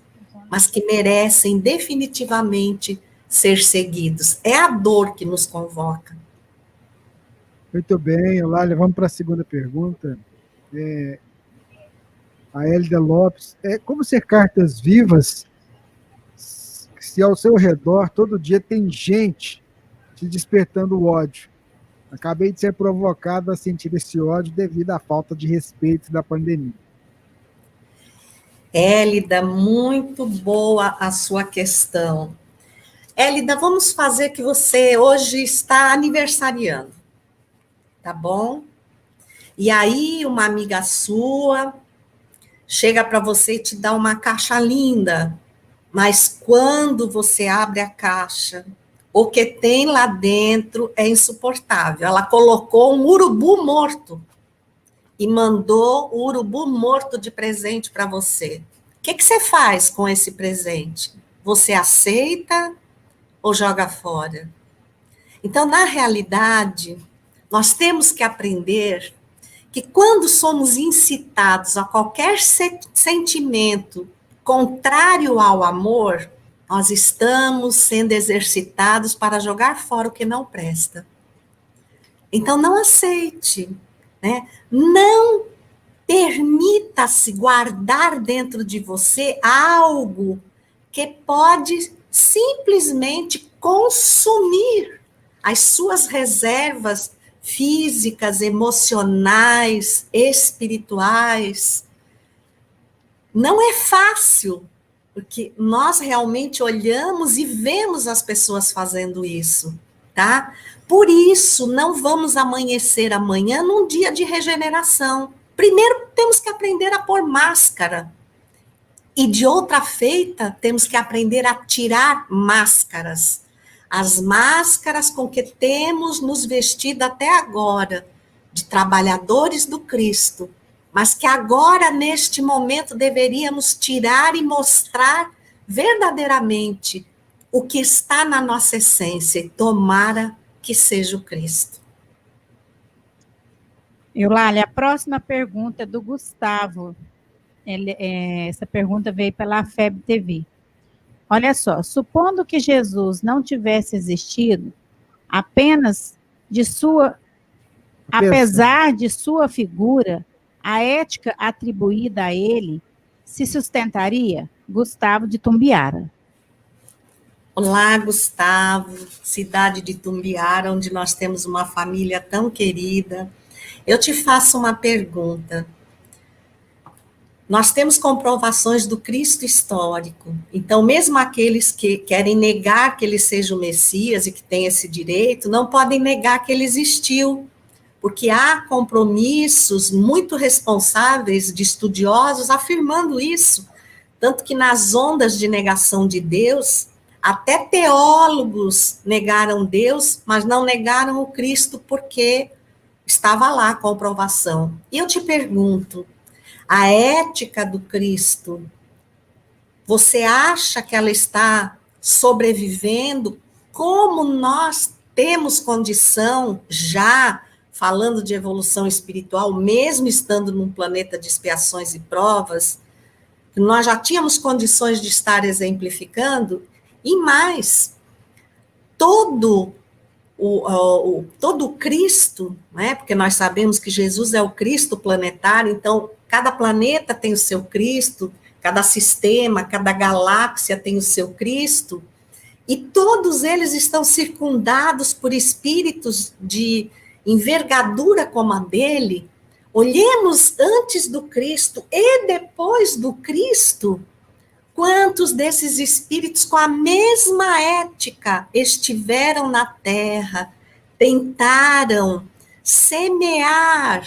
mas que merecem definitivamente ser seguidos. É a dor que nos convoca. Muito bem, Eulália, vamos para a segunda pergunta. A Hélida Lopes, como ser cartas vivas se ao seu redor todo dia tem gente te despertando o ódio? Acabei de ser provocado a sentir esse ódio devido à falta de respeito da pandemia. Hélida, muito boa a sua questão. Hélida, vamos fazer que você hoje está aniversariando, tá bom? E aí uma amiga sua chega para você e te dá uma caixa linda, mas quando você abre a caixa, o que tem lá dentro é insuportável. Ela colocou um urubu morto e mandou o urubu morto de presente para você. O que você faz com esse presente? Você aceita ou joga fora? Então, na realidade, nós temos que aprender que quando somos incitados a qualquer sentimento contrário ao amor, nós estamos sendo exercitados para jogar fora o que não presta. Então, não aceite, né? Não permita-se guardar dentro de você algo que pode simplesmente consumir as suas reservas físicas, emocionais, espirituais. Não é fácil, porque nós realmente olhamos e vemos as pessoas fazendo isso, tá? Por isso, não vamos amanhecer amanhã num dia de regeneração. Primeiro, temos que aprender a pôr máscara. E de outra feita, temos que aprender a tirar máscaras. As máscaras com que temos nos vestido até agora, de trabalhadores do Cristo, mas que agora, neste momento, deveríamos tirar e mostrar verdadeiramente o que está na nossa essência, e tomara que seja o Cristo. Eulália, a próxima pergunta é do Gustavo. Essa pergunta veio pela FEB TV. Olha só, supondo que Jesus não tivesse existido, apesar de sua figura, a ética atribuída a ele se sustentaria? Gustavo de Tumbiara. Olá, Gustavo, cidade de Tumbiara, onde nós temos uma família tão querida. Eu te faço uma pergunta. Nós temos comprovações do Cristo histórico. Então, mesmo aqueles que querem negar que ele seja o Messias e que tem esse direito, não podem negar que ele existiu, porque há compromissos muito responsáveis de estudiosos afirmando isso. Tanto que nas ondas de negação de Deus, até teólogos negaram Deus, mas não negaram o Cristo porque estava lá a comprovação. E eu te pergunto, a ética do Cristo, você acha que ela está sobrevivendo? Como nós temos condição, já falando de evolução espiritual, mesmo estando num planeta de expiações e provas, nós já tínhamos condições de estar exemplificando, e mais, todo o Cristo, né? Porque nós sabemos que Jesus é o Cristo planetário, então cada planeta tem o seu Cristo, cada sistema, cada galáxia tem o seu Cristo, e todos eles estão circundados por espíritos de envergadura como a dele. Olhemos antes do Cristo e depois do Cristo, quantos desses espíritos com a mesma ética estiveram na Terra, tentaram semear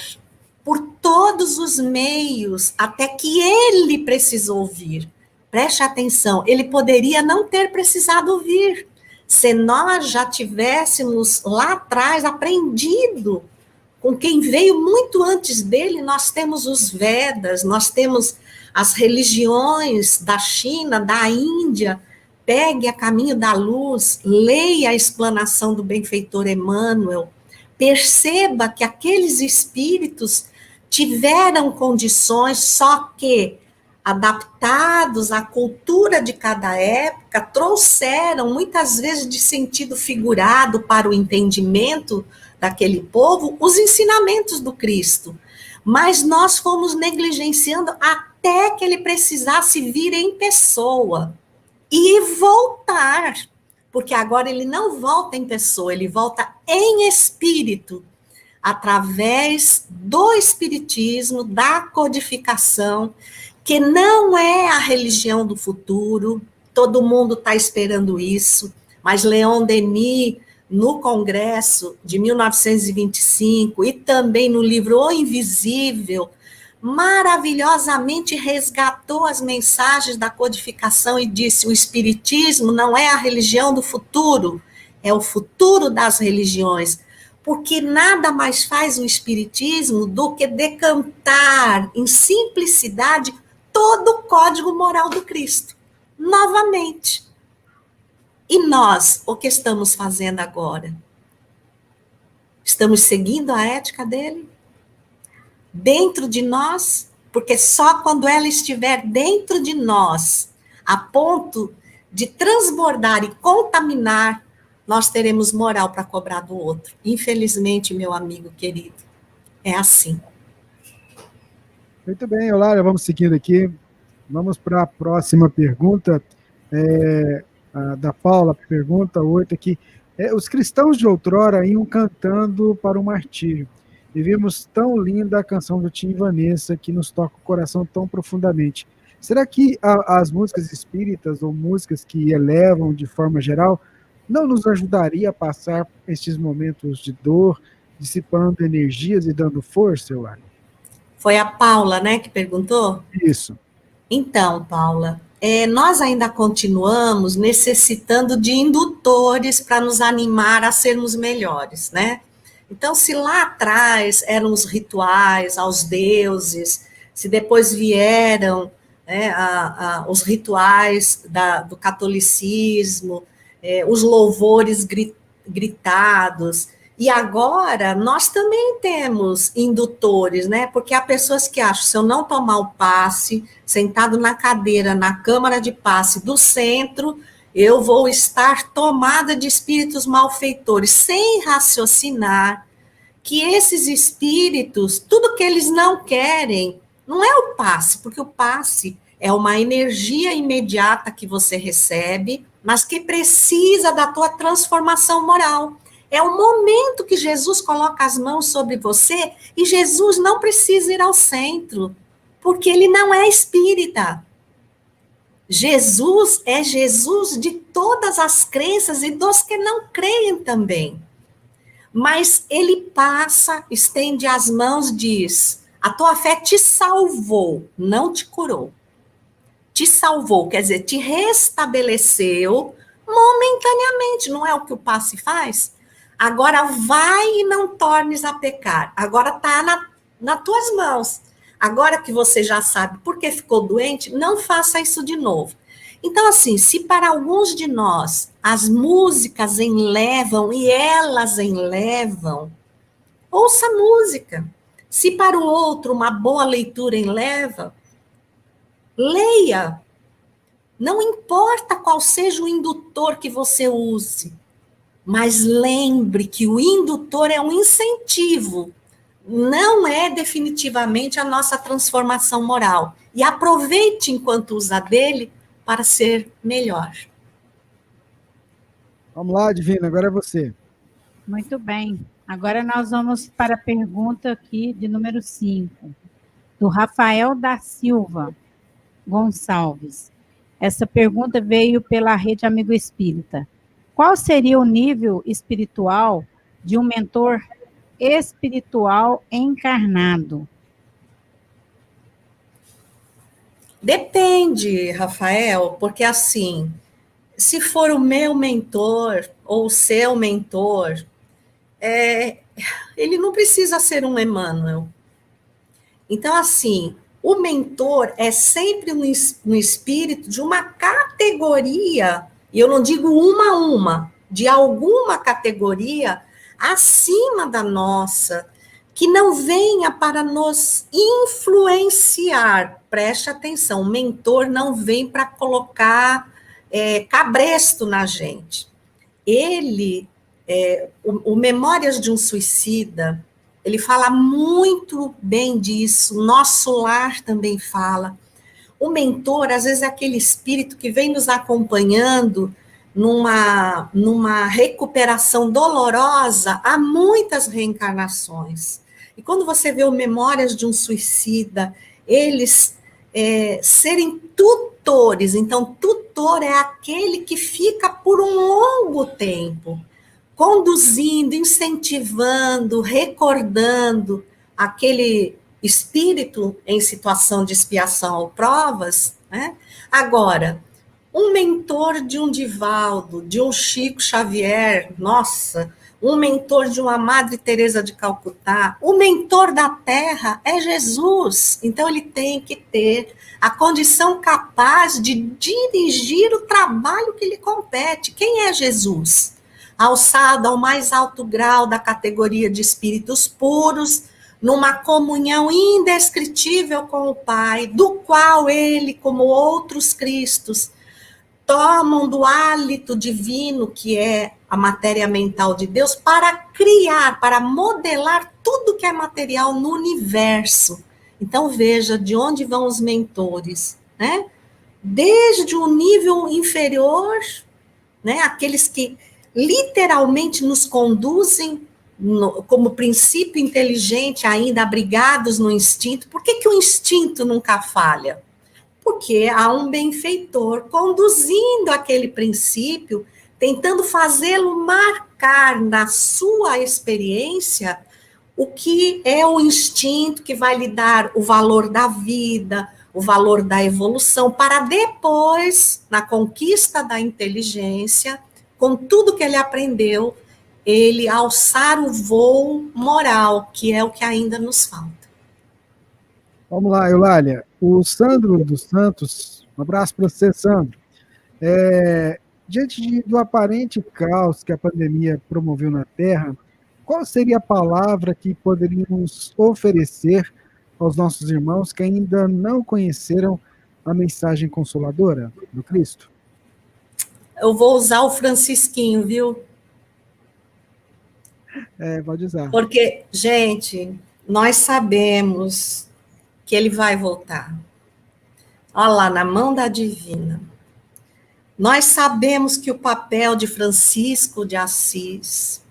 por todos os meios, até que ele precisou vir. Preste atenção, ele poderia não ter precisado vir, se nós já tivéssemos lá atrás aprendido com quem veio muito antes dele. Nós temos os Vedas, nós temos as religiões da China, da Índia. Pegue a Caminho da Luz, leia a explanação do benfeitor Emmanuel, perceba que aqueles espíritos tiveram condições, só que adaptados à cultura de cada época, trouxeram, muitas vezes de sentido figurado para o entendimento daquele povo, os ensinamentos do Cristo. Mas nós fomos negligenciando até que ele precisasse vir em pessoa e voltar, porque agora ele não volta em pessoa, ele volta em espírito, através do espiritismo, da codificação, que não é a religião do futuro. Todo mundo está esperando isso, mas Leon Denis, no Congresso de 1925, e também no livro O Invisível, maravilhosamente resgatou as mensagens da codificação e disse: o espiritismo não é a religião do futuro, é o futuro das religiões, porque nada mais faz o espiritismo do que decantar em simplicidade todo o código moral do Cristo, novamente. E nós, o que estamos fazendo agora? Estamos seguindo a ética dele? Dentro de nós? Porque só quando ela estiver dentro de nós, a ponto de transbordar e contaminar nós teremos moral para cobrar do outro. Infelizmente, meu amigo querido, é assim. Muito bem, Eulália, vamos seguindo aqui. Vamos para a próxima pergunta, a da Paula, pergunta 8 aqui. Os cristãos de outrora iam cantando para o martírio. E vimos tão linda a canção do Tim e Vanessa, que nos toca o coração tão profundamente. Será que as músicas espíritas, ou músicas que elevam de forma geral, não nos ajudaria a passar estes momentos de dor, dissipando energias e dando força, Eulália? Foi a Paula, né, que perguntou? Isso. Então, Paula, nós ainda continuamos necessitando de indutores para nos animar a sermos melhores, né? Então, se lá atrás eram os rituais aos deuses, se depois vieram, né, os rituais do catolicismo, os louvores gritados, e agora nós também temos indutores, né? Porque há pessoas que acham, se eu não tomar o passe, sentado na cadeira, na câmara de passe do centro, eu vou estar tomada de espíritos malfeitores, sem raciocinar que esses espíritos, tudo que eles não querem, não é o passe, porque o passe é uma energia imediata que você recebe, mas que precisa da tua transformação moral. É o momento que Jesus coloca as mãos sobre você e Jesus não precisa ir ao centro, porque ele não é espírita. Jesus é Jesus de todas as crenças e dos que não creem também. Mas ele passa, estende as mãos, diz: a tua fé te salvou, não te curou. Te salvou, quer dizer, te restabeleceu momentaneamente, não é o que o passe faz? Agora vai e não tornes a pecar. Agora está nas tuas mãos. Agora que você já sabe por que ficou doente, não faça isso de novo. Então, assim, se para alguns de nós as músicas enlevam, e elas enlevam, ouça música. Se para o outro uma boa leitura enleva, leia. Não importa qual seja o indutor que você use, mas lembre que o indutor é um incentivo, não é definitivamente a nossa transformação moral. E aproveite enquanto usa dele para ser melhor. Vamos lá, Divina, agora é você. Muito bem. Agora nós vamos para a pergunta aqui de número 5, do Rafael da Silva Gonçalves. Essa pergunta veio pela Rede Amigo Espírita. Qual seria o nível espiritual de um mentor espiritual encarnado? Depende, Rafael, porque assim, se for o meu mentor ou o seu mentor, ele não precisa ser um Emmanuel. Então, assim, o mentor é sempre um espírito de uma categoria, e eu não digo uma a uma, de alguma categoria acima da nossa, que não venha para nos influenciar. Preste atenção, o mentor não vem para colocar cabresto na gente. Ele, o Memórias de um Suicida, ele fala muito bem disso, Nosso Lar também fala. O mentor, às vezes, é aquele espírito que vem nos acompanhando numa recuperação dolorosa há muitas reencarnações. E quando você vê o Memórias de um Suicida, eles serem tutores, então tutor é aquele que fica por um longo tempo, conduzindo, incentivando, recordando aquele espírito em situação de expiação ou provas, né? Agora, um mentor de um Divaldo, de um Chico Xavier, nossa, um mentor de uma Madre Teresa de Calcutá, o mentor da Terra é Jesus. Então ele tem que ter a condição capaz de dirigir o trabalho que lhe compete. Quem é Jesus? Alçado ao mais alto grau da categoria de espíritos puros, numa comunhão indescritível com o Pai, do qual ele, como outros Cristos, tomam do hálito divino, que é a matéria mental de Deus, para criar, para modelar tudo que é material no universo. Então, veja de onde vão os mentores, né? Desde o nível inferior, né? Aqueles que literalmente nos conduzem como princípio inteligente, ainda abrigados no instinto. Por que o instinto nunca falha? Porque há um benfeitor conduzindo aquele princípio, tentando fazê-lo marcar na sua experiência o que é o instinto que vai lhe dar o valor da vida, o valor da evolução, para depois, na conquista da inteligência, com tudo que ele aprendeu, ele alçar o voo moral, que é o que ainda nos falta. Vamos lá, Eulália. O Sandro dos Santos, um abraço para você, Sandro. Diante do aparente caos que a pandemia promoveu na Terra, qual seria a palavra que poderíamos oferecer aos nossos irmãos que ainda não conheceram a mensagem consoladora do Cristo? Eu vou usar o Francisquinho, viu? Pode usar. Porque, gente, nós sabemos que ele vai voltar. Olha lá, na mão da divina. Nós sabemos que o papel de Francisco de Assis,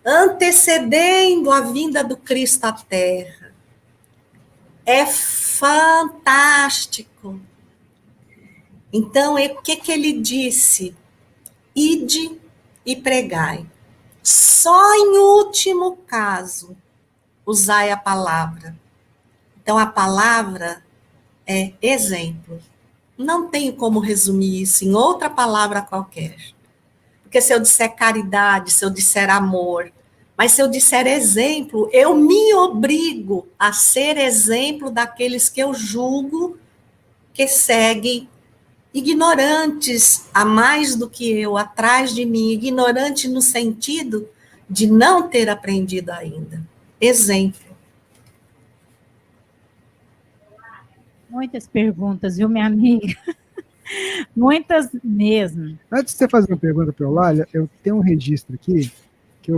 antecedendo a vinda do Cristo à Terra, é fantástico. Então, o que ele disse? Ide e pregai. Só em último caso, usai a palavra. Então, a palavra é exemplo. Não tenho como resumir isso em outra palavra qualquer. Porque se eu disser caridade, se eu disser amor, mas se eu disser exemplo, eu me obrigo a ser exemplo daqueles que eu julgo que seguem ignorantes a mais do que eu, atrás de mim, ignorante no sentido de não ter aprendido ainda. Exemplo. Muitas perguntas, viu, minha amiga? Muitas mesmo. Antes de você fazer uma pergunta para a Eulália, eu tenho um registro aqui que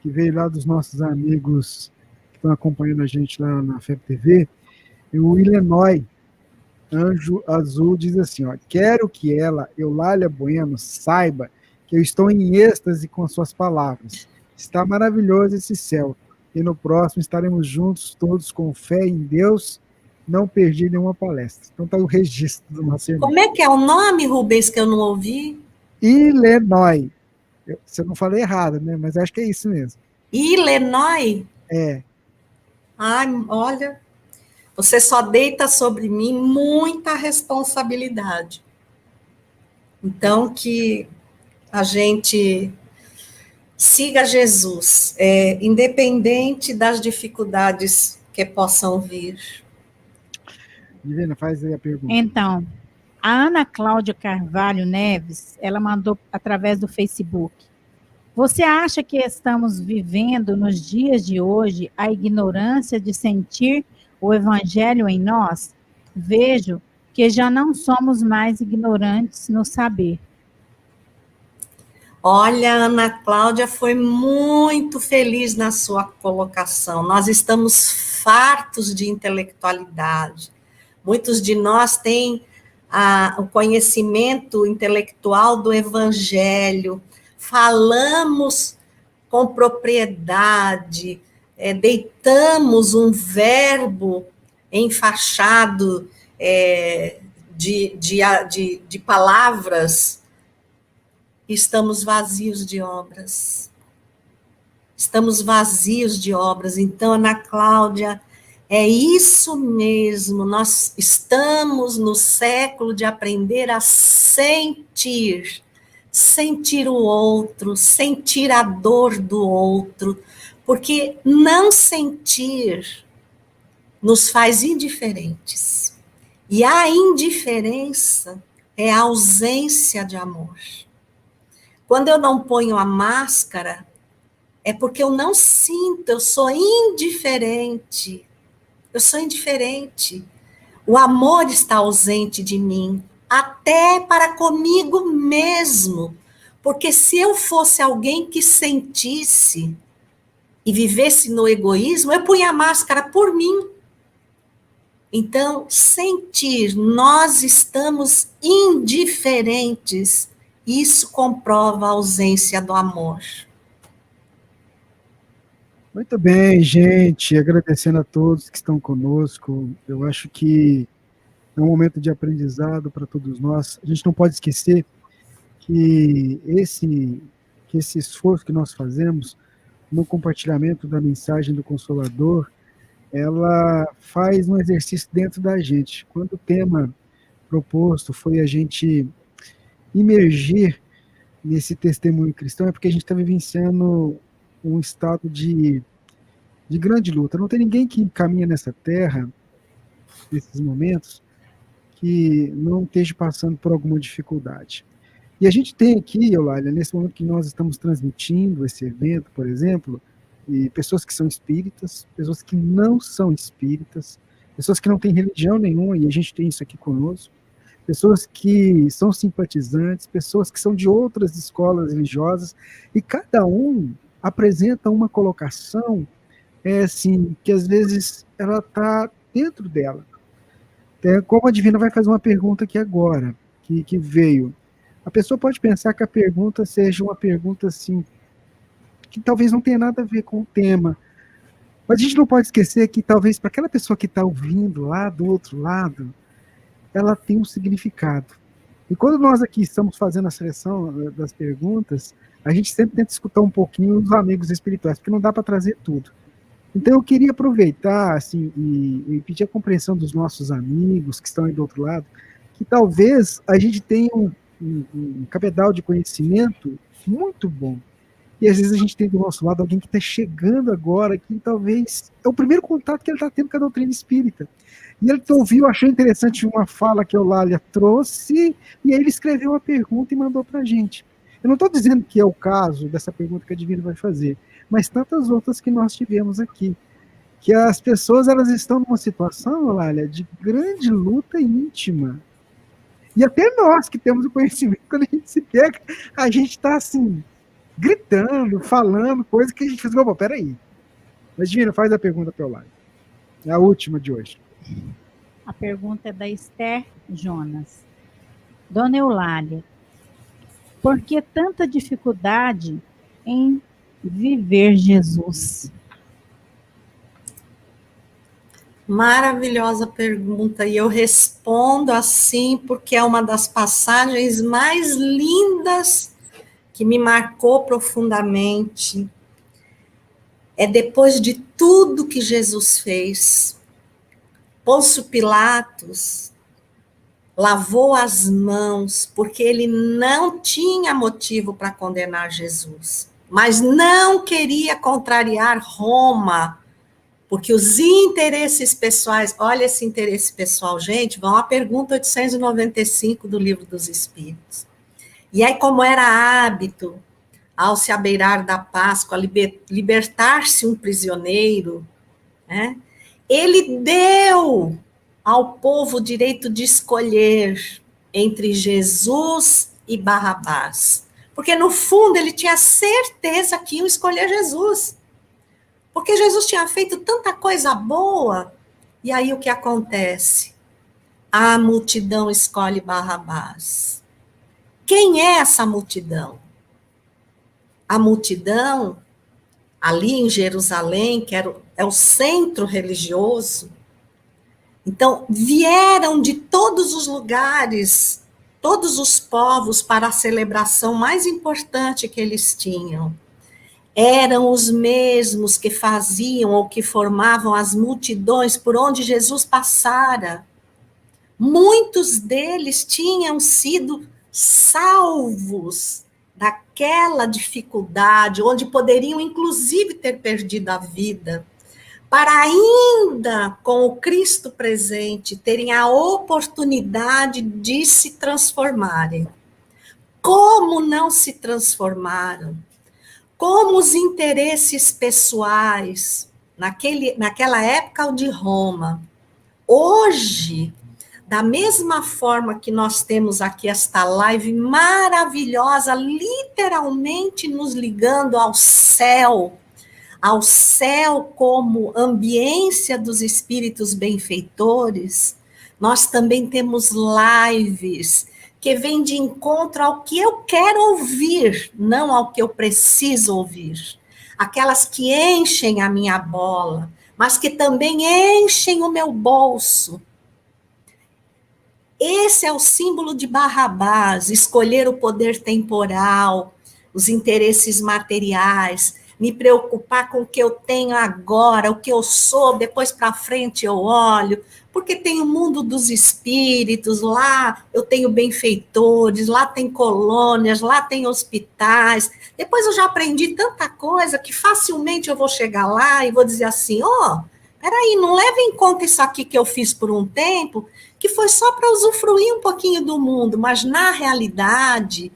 veio lá dos nossos amigos que estão acompanhando a gente lá na FEB TV. E o Illinois Anjo Azul diz assim, ó: quero que ela, Eulália Bueno, saiba que eu estou em êxtase com suas palavras. Está maravilhoso esse céu. E no próximo estaremos juntos, todos com fé em Deus. Não perdi nenhuma palestra. Então está o registro do nosso irmão. Como é que é o nome, Rubens, que eu não ouvi? Illinois. Se eu não falei errado, né? Mas acho que é isso mesmo. Illinois? É. Ai, olha, você só deita sobre mim muita responsabilidade. Então, que a gente siga Jesus, independente das dificuldades que possam vir. Divina, faz aí a pergunta. Então, a Ana Cláudia Carvalho Neves, ela mandou através do Facebook. Você acha que estamos vivendo nos dias de hoje a ignorância de sentir o evangelho em nós? Vejo que já não somos mais ignorantes no saber. Olha, a Ana Cláudia foi muito feliz na sua colocação. Nós estamos fartos de intelectualidade. Muitos de nós têm o conhecimento intelectual do evangelho. Falamos com propriedade, deitamos um verbo enfaixado de palavras. Estamos vazios de obras. Estamos vazios de obras. Então, Ana Cláudia, é isso mesmo. Nós estamos no século de aprender a sentir. Sentir o outro, sentir a dor do outro. Porque não sentir nos faz indiferentes. E a indiferença é a ausência de amor. Quando eu não ponho a máscara, é porque eu não sinto, eu sou indiferente. Eu sou indiferente. O amor está ausente de mim. até para comigo mesmo. Porque se eu fosse alguém que sentisse e vivesse no egoísmo, eu punha a máscara por mim. Então, sentir, nós estamos indiferentes, isso comprova a ausência do amor. Muito bem, gente, agradecendo a todos que estão conosco. Eu acho que é um momento de aprendizado para todos nós. A gente não pode esquecer que esse esforço que nós fazemos no compartilhamento da mensagem do Consolador, ela faz um exercício dentro da gente. Quando o tema proposto foi a gente imergir nesse testemunho cristão, é porque a gente está vivenciando um estado de grande luta. Não tem ninguém que caminha nessa terra, nesses momentos, que não esteja passando por alguma dificuldade. E a gente tem aqui, Eulália, nesse momento que nós estamos transmitindo esse evento, por exemplo, e pessoas que são espíritas, pessoas que não são espíritas, pessoas que não têm religião nenhuma, e a gente tem isso aqui conosco, pessoas que são simpatizantes, pessoas que são de outras escolas religiosas, e cada um apresenta uma colocação assim, que às vezes ela está dentro dela. Como a Divina vai fazer uma pergunta aqui agora, que veio, a pessoa pode pensar que a pergunta seja uma pergunta assim, que talvez não tenha nada a ver com o tema, mas a gente não pode esquecer que talvez para aquela pessoa que está ouvindo lá do outro lado, ela tem um significado. E quando nós aqui estamos fazendo a seleção das perguntas, a gente sempre tenta escutar um pouquinho os amigos espirituais, porque não dá para trazer tudo. Então eu queria aproveitar assim, e pedir a compreensão dos nossos amigos que estão aí do outro lado, que talvez a gente tenha um cabedal de conhecimento muito bom. E às vezes a gente tem do nosso lado alguém que está chegando agora, que talvez é o primeiro contato que ele está tendo com a doutrina espírita. E ele ouviu, achou interessante uma fala que a Eulália trouxe, e aí ele escreveu uma pergunta e mandou para a gente. Eu não estou dizendo que é o caso dessa pergunta que a Divina vai fazer, mas tantas outras que nós tivemos aqui. Que as pessoas elas estão numa situação, Eulália, de grande luta íntima. E até nós que temos o conhecimento, quando a gente se pega, a gente está assim, gritando, falando, coisa que a gente faz, opa, peraí. Mas, Divina, faz a pergunta para o Eulália. É a última de hoje. A pergunta é da Esther Jonas. Dona Eulália, por que tanta dificuldade em viver Jesus? Maravilhosa pergunta, e eu respondo assim porque é uma das passagens mais lindas que me marcou profundamente. É depois de tudo que Jesus fez, Pôncio Pilatos lavou as mãos, porque ele não tinha motivo para condenar Jesus, mas não queria contrariar Roma, porque os interesses pessoais, olha esse interesse pessoal, gente, vão à pergunta 895 do Livro dos Espíritos. E aí, como era hábito, ao se abeirar da Páscoa, libertar-se um prisioneiro, né? Ele deu ao povo o direito de escolher entre Jesus e Barrabás. Porque, no fundo, ele tinha certeza que iam escolher Jesus. Porque Jesus tinha feito tanta coisa boa. E aí o que acontece? A multidão escolhe Barrabás. Quem é essa multidão? A multidão, ali em Jerusalém, que é o centro religioso, então vieram de todos os lugares, todos os povos, para a celebração mais importante que eles tinham. Eram os mesmos que faziam ou que formavam as multidões por onde Jesus passara. Muitos deles tinham sido salvos daquela dificuldade, onde poderiam, inclusive, ter perdido a vida, para ainda, com o Cristo presente, terem a oportunidade de se transformarem. Como não se transformaram? Como os interesses pessoais, naquela época de Roma, hoje, Da mesma forma que nós temos aqui esta live maravilhosa, literalmente nos ligando ao céu como ambiência dos espíritos benfeitores, nós também temos lives que vêm de encontro ao que eu quero ouvir, não ao que eu preciso ouvir. Aquelas que enchem a minha bola, mas que também enchem o meu bolso. Esse é o símbolo de Barrabás, escolher o poder temporal, os interesses materiais, me preocupar com o que eu tenho agora, o que eu sou, depois para frente eu olho, porque tem o mundo dos espíritos, lá eu tenho benfeitores, lá tem colônias, lá tem hospitais. Depois eu já aprendi tanta coisa que facilmente eu vou chegar lá e vou dizer assim, peraí, não leva em conta isso aqui que eu fiz por um tempo, que foi só para usufruir um pouquinho do mundo, mas na realidade,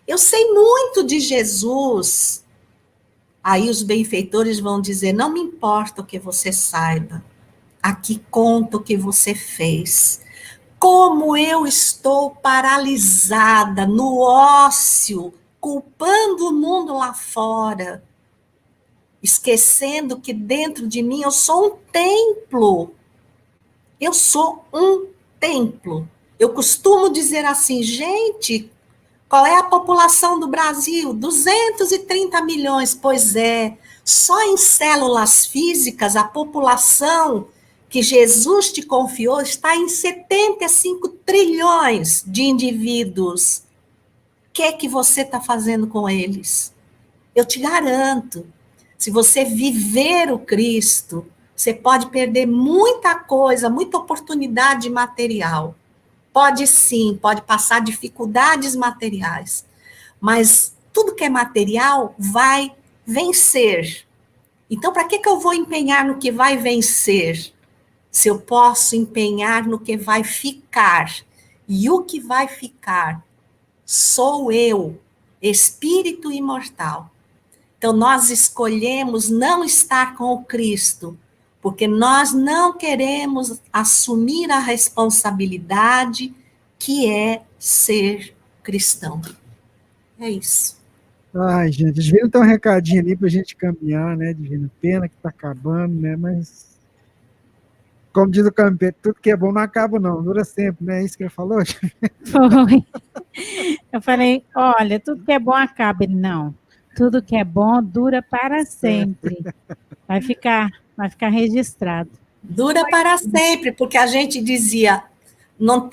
eu sei muito de Jesus. Aí os benfeitores vão dizer, não me importa o que você saiba, aqui conta o que você fez. Como eu estou paralisada no ócio, culpando o mundo lá fora, esquecendo que dentro de mim eu sou um templo. Eu sou um templo. Eu costumo dizer assim, gente, qual é a população do Brasil? 230 milhões, pois é. Só em células físicas, a população que Jesus te confiou está em 75 trilhões de indivíduos. O que é que você está fazendo com eles? Eu te garanto, se você viver o Cristo, você pode perder muita coisa, muita oportunidade material. Pode sim, pode passar dificuldades materiais, mas tudo que é material vai vencer. Então, para que eu vou empenhar no que vai vencer, se eu posso empenhar no que vai ficar? E o que vai ficar sou eu, espírito imortal. Então, nós escolhemos não estar com o Cristo, porque nós não queremos assumir a responsabilidade que é ser cristão. É isso. Ai, gente, Divino tem um recadinho ali para a gente caminhar, né, Divino? Pena que está acabando, né, mas, como diz o Campeiro, tudo que é bom não acaba não, dura sempre, né? É isso que ele falou? Foi. Eu falei, olha, tudo que é bom acaba. Ele, não, tudo que é bom dura para sempre. Vai ficar registrado. Dura para sempre, porque a gente dizia,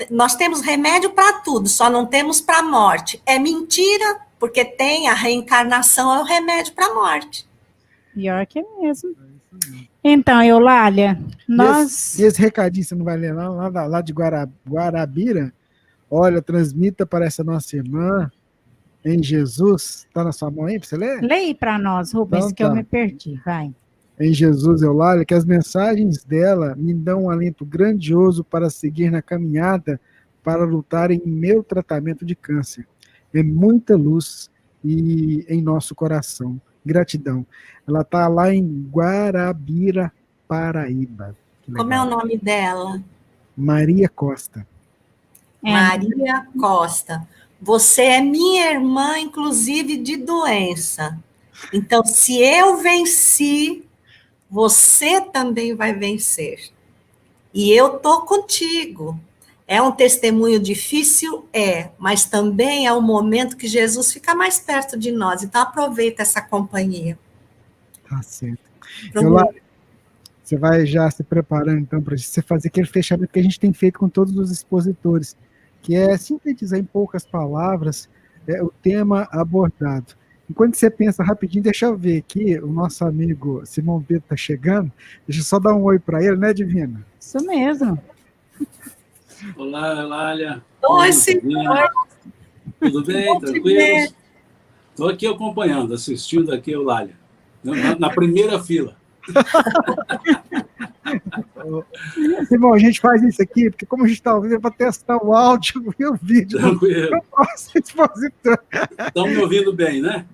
nós temos remédio para tudo, só não temos para a morte. É mentira, porque tem a reencarnação, é o remédio para a morte. Pior que é mesmo. Então, Eulália, nós... E esse recadinho você não vai ler lá de Guarabira? Olha, transmita para essa nossa irmã, em Jesus, está na sua mão aí para você ler? Leia para nós, Rubens, então, que eu me perdi, vai. Em Jesus, Eulália, que as mensagens dela me dão um alento grandioso para seguir na caminhada para lutar em meu tratamento de câncer. É muita luz em nosso coração. Gratidão. Ela está lá em Guarabira, Paraíba. Como é o nome dela? Maria Costa. Maria Costa. Você é minha irmã, inclusive, de doença. Então, se eu venci, você também vai vencer. E eu estou contigo. É um testemunho difícil? É, mas também é um momento que Jesus fica mais perto de nós. Então, aproveita essa companhia. Tá certo. Você vai já se preparando, então, para você fazer aquele fechamento que a gente tem feito com todos os expositores, que é sintetizar em poucas palavras o tema abordado. Enquanto você pensa rapidinho, deixa eu ver aqui, o nosso amigo Simão Pedro está chegando, deixa eu só dar um oi para ele, né, Divina? Isso mesmo. Olá, Eulália. Oi, Simão. Tudo bem? Tranquilo? Estou aqui acompanhando, assistindo aqui, Eulália, na primeira fila. Simão, a gente faz isso aqui, porque como a gente está ao vivo, é para testar o áudio e o vídeo. Tranquilo. Estão me ouvindo bem, né?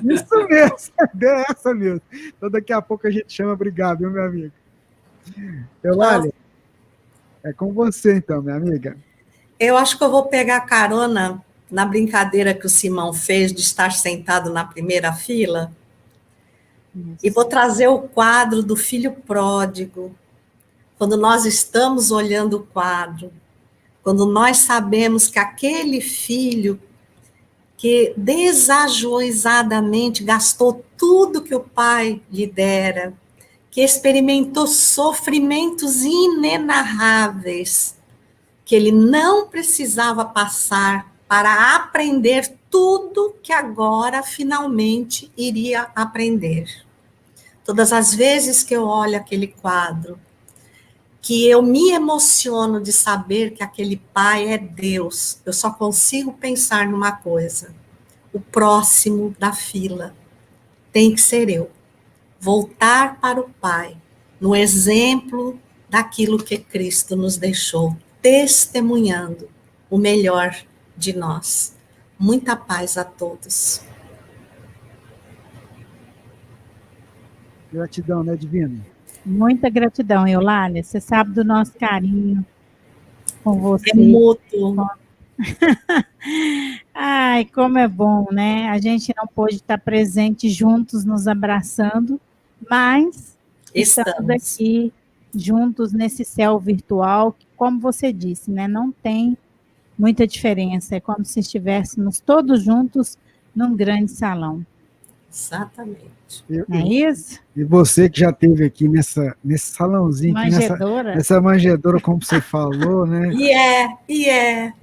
Isso mesmo, a ideia é essa mesmo. Então daqui a pouco a gente chama, obrigado, viu, meu amigo? Eulália, É com você, então, minha amiga. Eu acho que eu vou pegar carona na brincadeira que o Simão fez de estar sentado na primeira fila e vou trazer o quadro do filho pródigo. Quando nós estamos olhando o quadro, quando nós sabemos que aquele filho que desajuizadamente gastou tudo que o pai lhe dera, que experimentou sofrimentos inenarráveis, que ele não precisava passar para aprender tudo que agora finalmente iria aprender. Todas as vezes que eu olho aquele quadro, que eu me emociono de saber que aquele pai é Deus, eu só consigo pensar numa coisa: o próximo da fila tem que ser eu. Voltar para o Pai, no exemplo daquilo que Cristo nos deixou, testemunhando o melhor de nós. Muita paz a todos. Gratidão, né, Divino? Muita gratidão, Eulália. Você sabe do nosso carinho com você. É mútuo. Ai, como é bom, né? A gente não pôde estar presente juntos, nos abraçando, mas estamos aqui juntos nesse céu virtual, que, como você disse, né, não tem muita diferença. É como se estivéssemos todos juntos num grande salão. Exatamente. Não é isso? E você que já esteve aqui nesse salãozinho, Manjedora. nessa manjedora, como você falou, né? E é.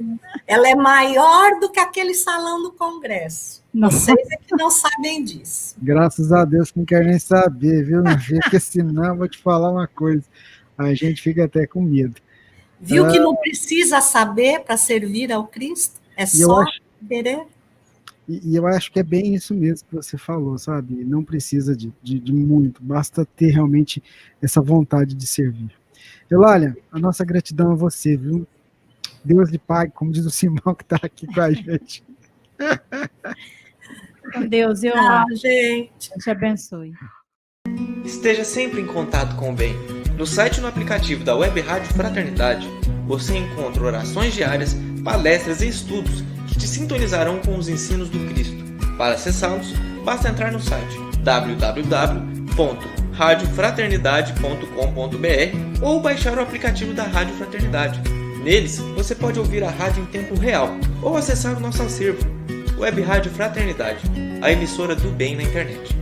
Ela é maior do que aquele salão do Congresso. Nossa. Vocês é que não sabem disso. Graças a Deus que não quer nem saber, viu? Porque senão, vou te falar uma coisa, a gente fica até com medo. Viu que não precisa saber para servir ao Cristo? É só querer. E eu acho que é bem isso mesmo que você falou, sabe? Não precisa de muito, basta ter realmente essa vontade de servir. Eulália, a nossa gratidão a você, viu? Deus lhe pague, como diz o Simão que está aqui com a gente. Com Deus, Eulália. Gente. Deus te abençoe. Esteja sempre em contato com o bem. No site e no aplicativo da Web Rádio Fraternidade, você encontra orações diárias, palestras e estudos que te sintonizarão com os ensinos do Cristo. Para acessá-los, basta entrar no site www.radiofraternidade.com.br ou baixar o aplicativo da Rádio Fraternidade. Neles, você pode ouvir a rádio em tempo real ou acessar o nosso acervo, Web Rádio Fraternidade, a emissora do bem na internet.